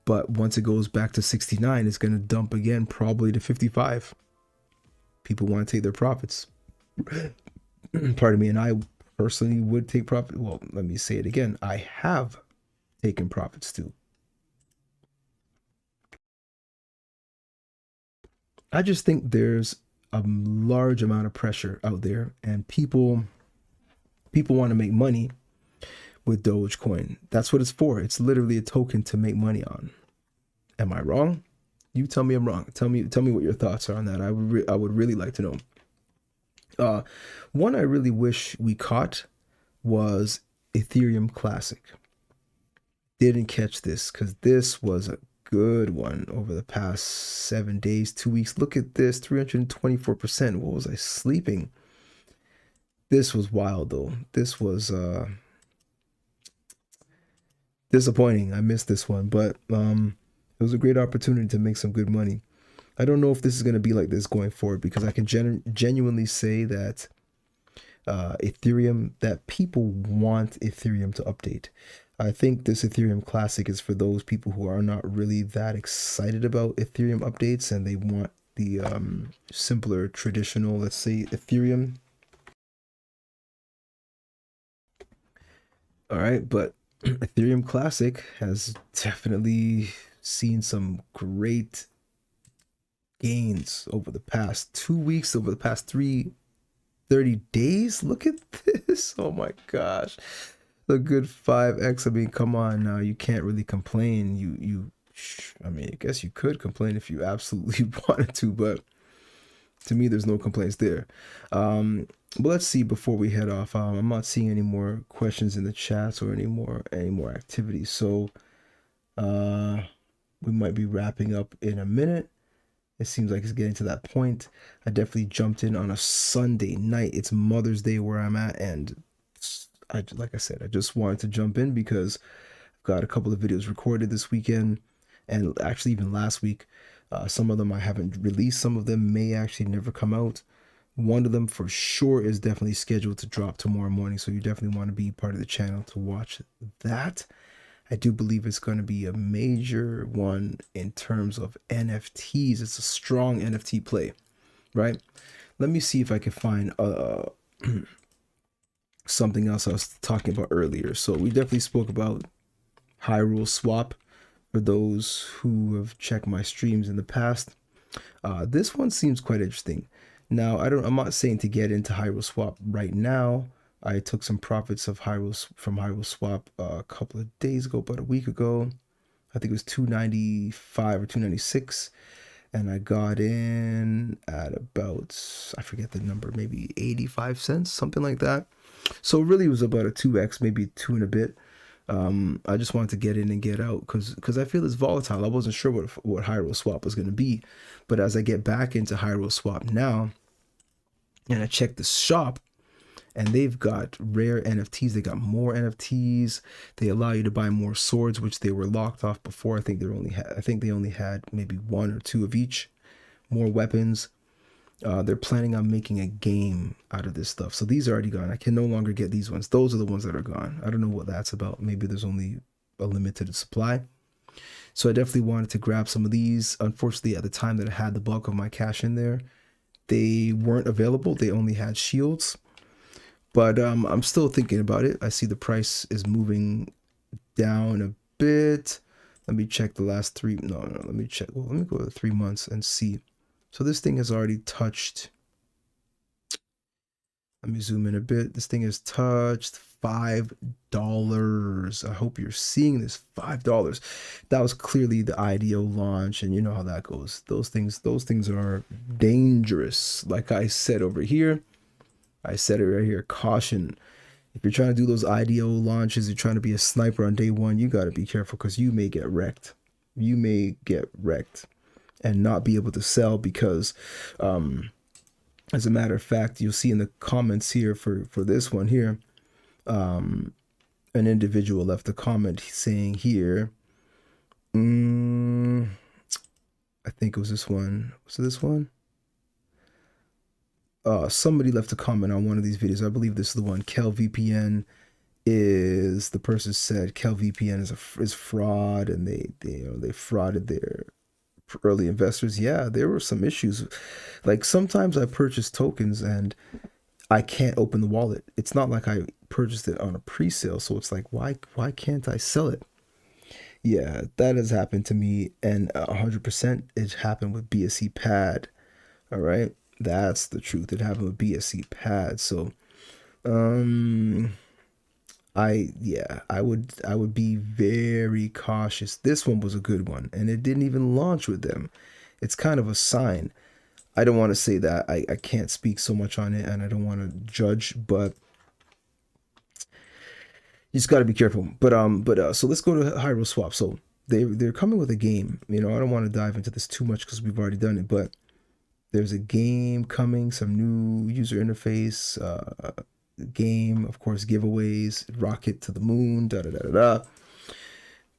But once it goes back to 69, it's going to dump again, probably to 55. People want to take their profits. Pardon me. And I personally would take profit. Well, let me say it again. I have taken profits too. I just think there's a large amount of pressure out there, and people want to make money with Dogecoin. That's what it's for. It's literally a token to make money on. Am I wrong? You tell me I'm wrong. Tell me what your thoughts are on that. I would really like to know. One I really wish we caught was Ethereum Classic. Didn't catch this because this was a good one over the past 7 days, 2 weeks. Look at this, 324%. What was I sleeping? This was wild though. This was disappointing. I missed this one, but it was a great opportunity to make some good money. I don't know if this is going to be like this going forward, because I can genuinely say that Ethereum, that people want Ethereum to update. I think this Ethereum Classic is for those people who are not really that excited about Ethereum updates, and they want the simpler, traditional, let's say, Ethereum. All right, but Ethereum Classic has definitely seen some great gains over the past 2 weeks, over the past 30 days. Look at this. Oh my gosh. A good 5x. I mean, come on now. You can't really complain. I mean, I guess you could complain if you absolutely wanted to, but to me, there's no complaints there. But let's see before we head off. I'm not seeing any more questions in the chats or any more activity. So we might be wrapping up in a minute. It seems like it's getting to that point. I definitely jumped in on a Sunday night. It's Mother's Day where I'm at, and like I said, I just wanted to jump in because I've got a couple of videos recorded this weekend, and actually even last week. Some of them I haven't released. Some of them may actually never come out. One of them for sure is definitely scheduled to drop tomorrow morning, so you definitely want to be part of the channel to watch that. I do believe it's going to be a major one in terms of NFTs. It's a strong NFT play, right? Let me see if I can find something else I was talking about earlier. So we definitely spoke about Hyrule Swap for those who have checked my streams in the past. This one seems quite interesting. Now, I'm not saying to get into Hyrule Swap right now. I took some profits of Hyrule Swap a couple of days ago, about a week ago. I think it was 295 or 296, and I got in at about, I forget the number, maybe 85 cents, something like that. So really it was about a 2x, maybe 2 and a bit. I just wanted to get in and get out because I feel it's volatile. I wasn't sure what Hyrule Swap was going to be, but as I get back into Hyrule Swap now, and I check the shop, and they've got rare NFTs. They got more NFTs. They allow you to buy more swords, which they were locked off before. I think they only had maybe 1 or 2 of each. More weapons. They're planning on making a game out of this stuff. So these are already gone. I can no longer get these ones. Those are the ones that are gone. I don't know what that's about. Maybe there's only a limited supply. So I definitely wanted to grab some of these. Unfortunately, at the time that I had the bulk of my cash in there, they weren't available. They only had shields. But I'm still thinking about it. I see the price is moving down a bit. Let me check the last 3. No, let me check. Well, let me go to 3 months and see. So this thing has already touched. Let me zoom in a bit. This thing has touched $5. I hope you're seeing this. $5. That was clearly the IDO launch, and you know how that goes. Those things are dangerous. Like I said over here. I said it right here, caution. If you're trying to do those IDO launches, you're trying to be a sniper on day one, you got to be careful because you may get wrecked. You may get wrecked and not be able to sell because, as a matter of fact, you'll see in the comments here for this one here, an individual left a comment saying here, I think it was this one. Was it this one? Somebody left a comment on one of these videos. I believe this is the one, Kel VPN is the person said KelVPN is fraud, and they frauded their early investors. Yeah, there were some issues. Like sometimes I purchase tokens and I can't open the wallet. It's not like I purchased it on a pre-sale, so it's like why can't I sell it? Yeah, that has happened to me, and 100% it happened with BSC Pad. All right, that's the truth. It happened with BSC Pad. So, I would be very cautious. This one was a good one, and it didn't even launch with them. It's kind of a sign. I don't want to say that. I can't speak so much on it, and I don't want to judge, but you just got to be careful. But so let's go to Hyrule Swap. So they're coming with a game. I don't want to dive into this too much because we've already done it, but there's a game coming, some new user interface, game, of course, giveaways, rocket to the moon, da da da da da.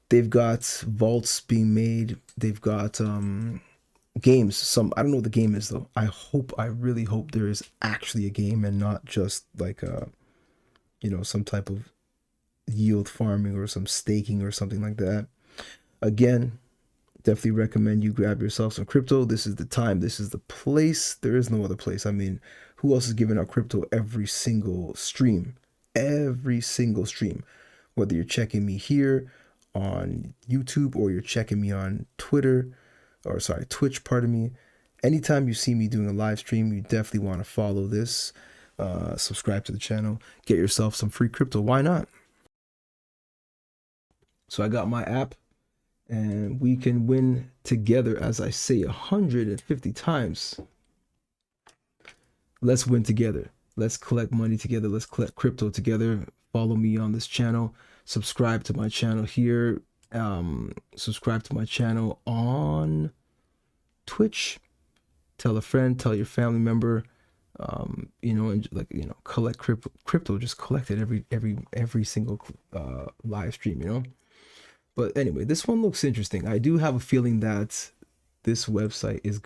They've got vaults being made. They've got games. I don't know what the game is though. I really hope there is actually a game and not just like some type of yield farming or some staking or something like that. Again, definitely recommend you grab yourself some crypto. This is the time. This is the place. There is no other place. I mean, who else is giving out crypto every single stream? Every single stream. Whether you're checking me here on YouTube or you're checking me on Twitch, pardon me. Anytime you see me doing a live stream, you definitely want to follow this. Subscribe to the channel. Get yourself some free crypto. Why not? So I got my app, and we can win together, as I say 150 times. Let's win together. Let's collect money together. Let's collect crypto together. Follow me on this channel. Subscribe to my channel here. Subscribe to my channel on Twitch. Tell a friend, tell your family member, and collect crypto. Just collect it every single live stream, But anyway, this one looks interesting. I do have a feeling that this website is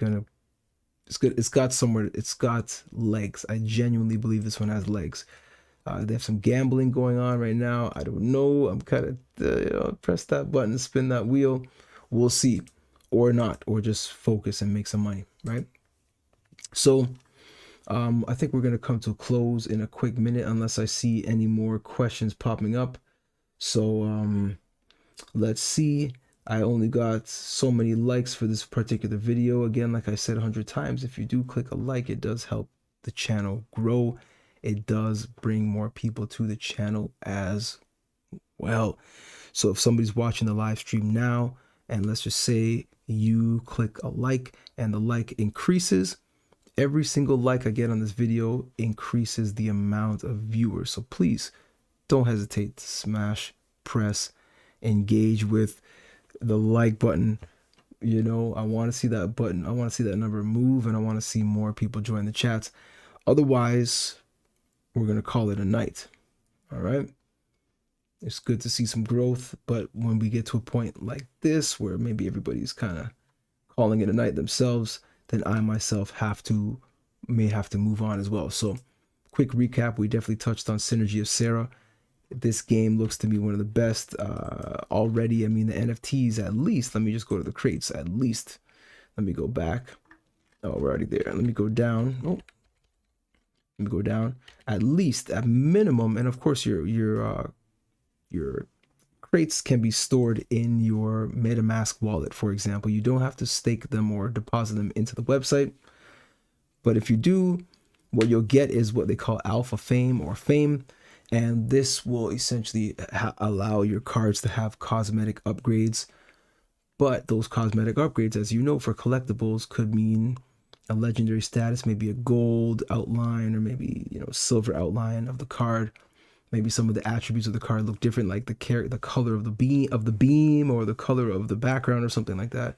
it's good. It's got legs. I genuinely believe this one has legs. They have some gambling going on right now. I don't know. I'm kind of press that button, spin that wheel. We'll see, or not, or just focus and make some money, right? So I think we're gonna come to a close in a quick minute, unless I see any more questions popping up. So let's see. I only got so many likes for this particular video. Again, like I said 100 times, if you do click a like, it does help the channel grow. It does bring more people to the channel as well. So if somebody's watching the live stream now, and let's just say you click a like and the like increases, every single like I get on this video increases the amount of viewers. So please don't hesitate to smash, press, engage with the like button. I want to see that button. I want to see that number move, and I want to see more people join the chats. Otherwise, we're going to call it a night. All right. It's good to see some growth, but when we get to a point like this, where maybe everybody's kind of calling it a night themselves, then I myself may have to move on as well. So quick recap. We definitely touched on Synergy of Sarah. This game looks to be one of the best already. I mean, the NFTs, at least, let me just go to the crates, at least. Let me go back. Oh, we're already there. Let me go down. Oh, let me go down. At least, at minimum, and of course, your crates can be stored in your MetaMask wallet, for example. You don't have to stake them or deposit them into the website. But if you do, what you'll get is what they call alpha fame or fame. And this will essentially allow your cards to have cosmetic upgrades. But those cosmetic upgrades, as you know, for collectibles could mean a legendary status, maybe a gold outline, or maybe, silver outline of the card. Maybe some of the attributes of the card look different, like the color of the beam or the color of the background or something like that,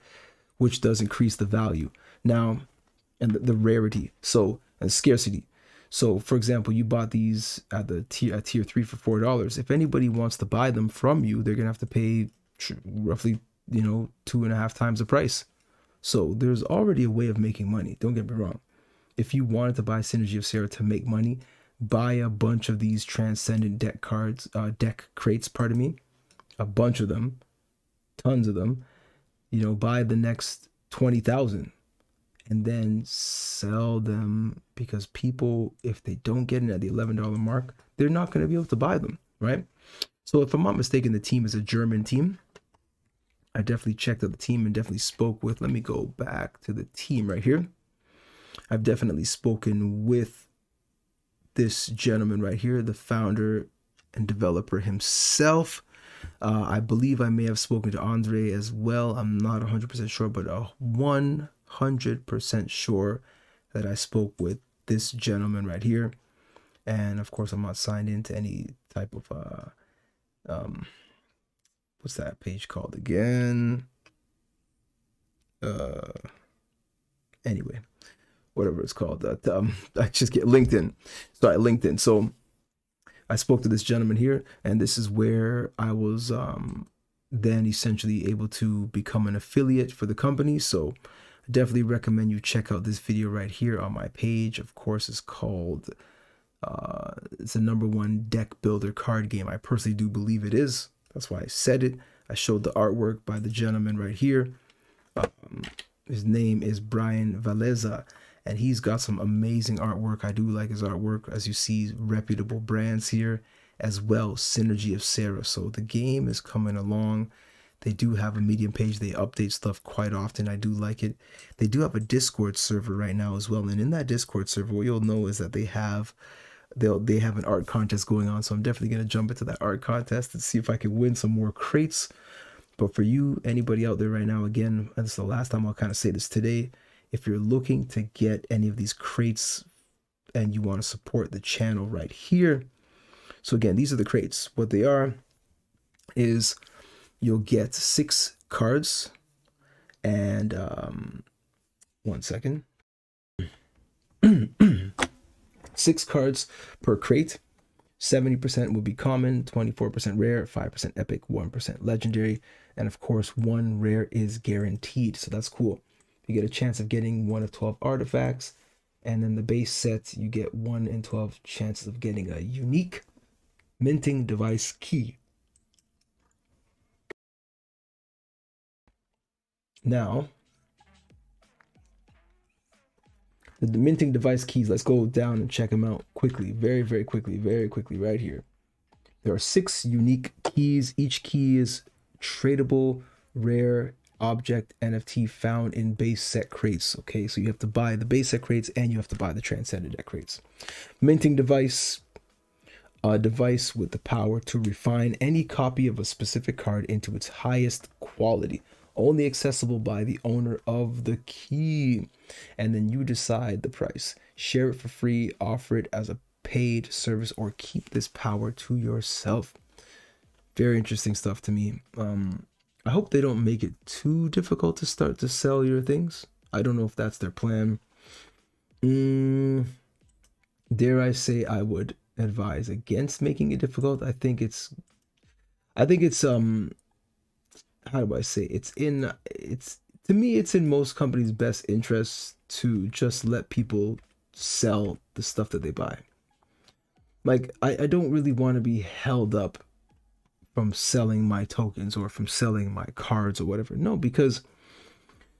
which does increase the value. Now, and the rarity, and scarcity. So, for example, you bought these at tier 3 for $4. If anybody wants to buy them from you, they're gonna have to pay roughly, 2.5 times the price. So there's already a way of making money. Don't get me wrong. If you wanted to buy Synergy of Sarah to make money, buy a bunch of these transcendent deck crates, pardon me, a bunch of them, tons of them, buy the next 20,000 and then sell them, because people, if they don't get in at the $11 mark, they're not going to be able to buy them, right? So if I'm not mistaken, the team is a German team. I definitely checked out the team and definitely spoke with, let me go back to the team right here. I've definitely spoken with this gentleman right here, the founder and developer himself. I believe I may have spoken to Andre as well. I'm not 100% sure, but 100% sure that I spoke with this gentleman right here. And of course, I'm not signed into any type of what's that page called again? Anyway, whatever it's called. I just get LinkedIn. Sorry, LinkedIn. So I spoke to this gentleman here, and this is where I was then essentially able to become an affiliate for the company. So I definitely recommend you check out this video right here on my page. Of course, it's called it's the #1 deck builder card game. I personally do believe it is. That's why I said it. I showed the artwork by the gentleman right here. His name is Brian Valeza, and he's got some amazing artwork. I do like his artwork. As you see, reputable brands here as well. Synergy of Sarah. So the game is coming along. They do have a Medium page. They update stuff quite often. I do like it. They do have a Discord server right now as well. And in that Discord server, what you'll know is that they have an art contest going on. So I'm definitely going to jump into that art contest and see if I can win some more crates. But for you, anybody out there right now, again, this is the last time I'll kind of say this today. If you're looking to get any of these crates and you want to support the channel right here. So again, these are the crates. What they are is you'll get 6 cards and 1 second. 6 cards per crate. 70% will be common, 24% rare, 5% epic, 1% legendary, and of course 1 rare is guaranteed. So that's cool. You get a chance of getting 1 of 12 artifacts, and then the base set you get 1 in 12 chances of getting a unique minting device key. Now, the minting device keys, let's go down and check them out quickly, very quickly right here. There are 6 unique keys. Each key is tradable, rare object NFT found in base set crates. Okay, so you have to buy the base set crates and you have to buy the transcendent deck crates. Minting device, a device with the power to refine any copy of a specific card into its highest quality. Only accessible by the owner of the key. And then you decide the price. Share it for free, offer it as a paid service, or keep this power to yourself. Very interesting stuff to me. I hope they don't make it too difficult to start to sell your things. I don't know if that's their plan. Dare I say I would advise against making it difficult. I think it's how do I say, it's to me, it's in most companies' best interests to just let people sell the stuff that they buy. Like, I don't really want to be held up from selling my tokens or from selling my cards or whatever. No, because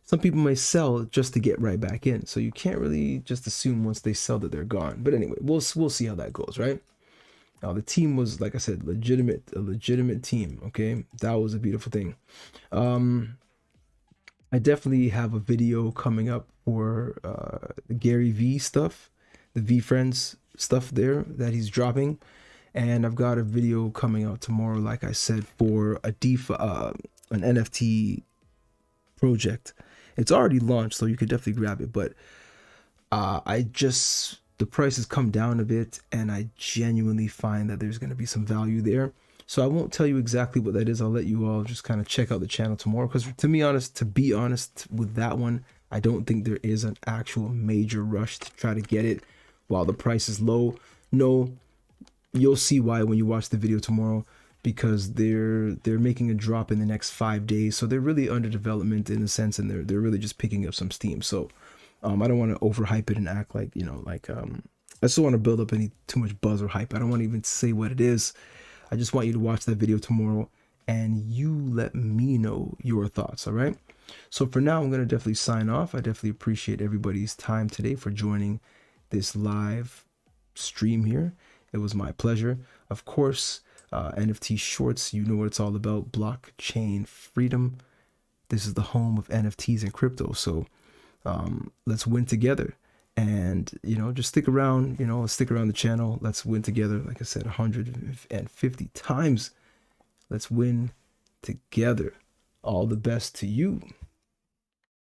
some people may sell just to get right back in. So you can't really just assume once they sell that they're gone. But anyway, we'll see how that goes, right? Now, the team was, like I said, a legitimate team. Okay, that was a beautiful thing. I definitely have a video coming up for the Gary V stuff, the V Friends stuff there that he's dropping, and I've got a video coming out tomorrow, like I said, for a DeFi, an NFT project. It's already launched, so you could definitely grab it. But the price has come down a bit, and I genuinely find that there's going to be some value there. So I won't tell you exactly what that is. I'll let you all just kind of check out the channel tomorrow, because to be honest with that one, I don't think there is an actual major rush to try to get it while the price is low. No, you'll see why when you watch the video tomorrow, because they're making a drop in the next 5 days. So they're really under development in a sense, and they're really just picking up some steam. So I don't want to overhype it and act like, I just don't want to build up any too much buzz or hype. I don't want to even say what it is. I just want you to watch that video tomorrow and you let me know your thoughts, all right? So for now, I'm going to definitely sign off. I definitely appreciate everybody's time today for joining this live stream here. It was my pleasure. Of course, NFT shorts, you know what it's all about, blockchain freedom. This is the home of NFTs and crypto. So let's win together. And, you know, just stick around, you know, stick around the channel. Let's win together. Like I said, 150 times. Let's win together. All the best to you.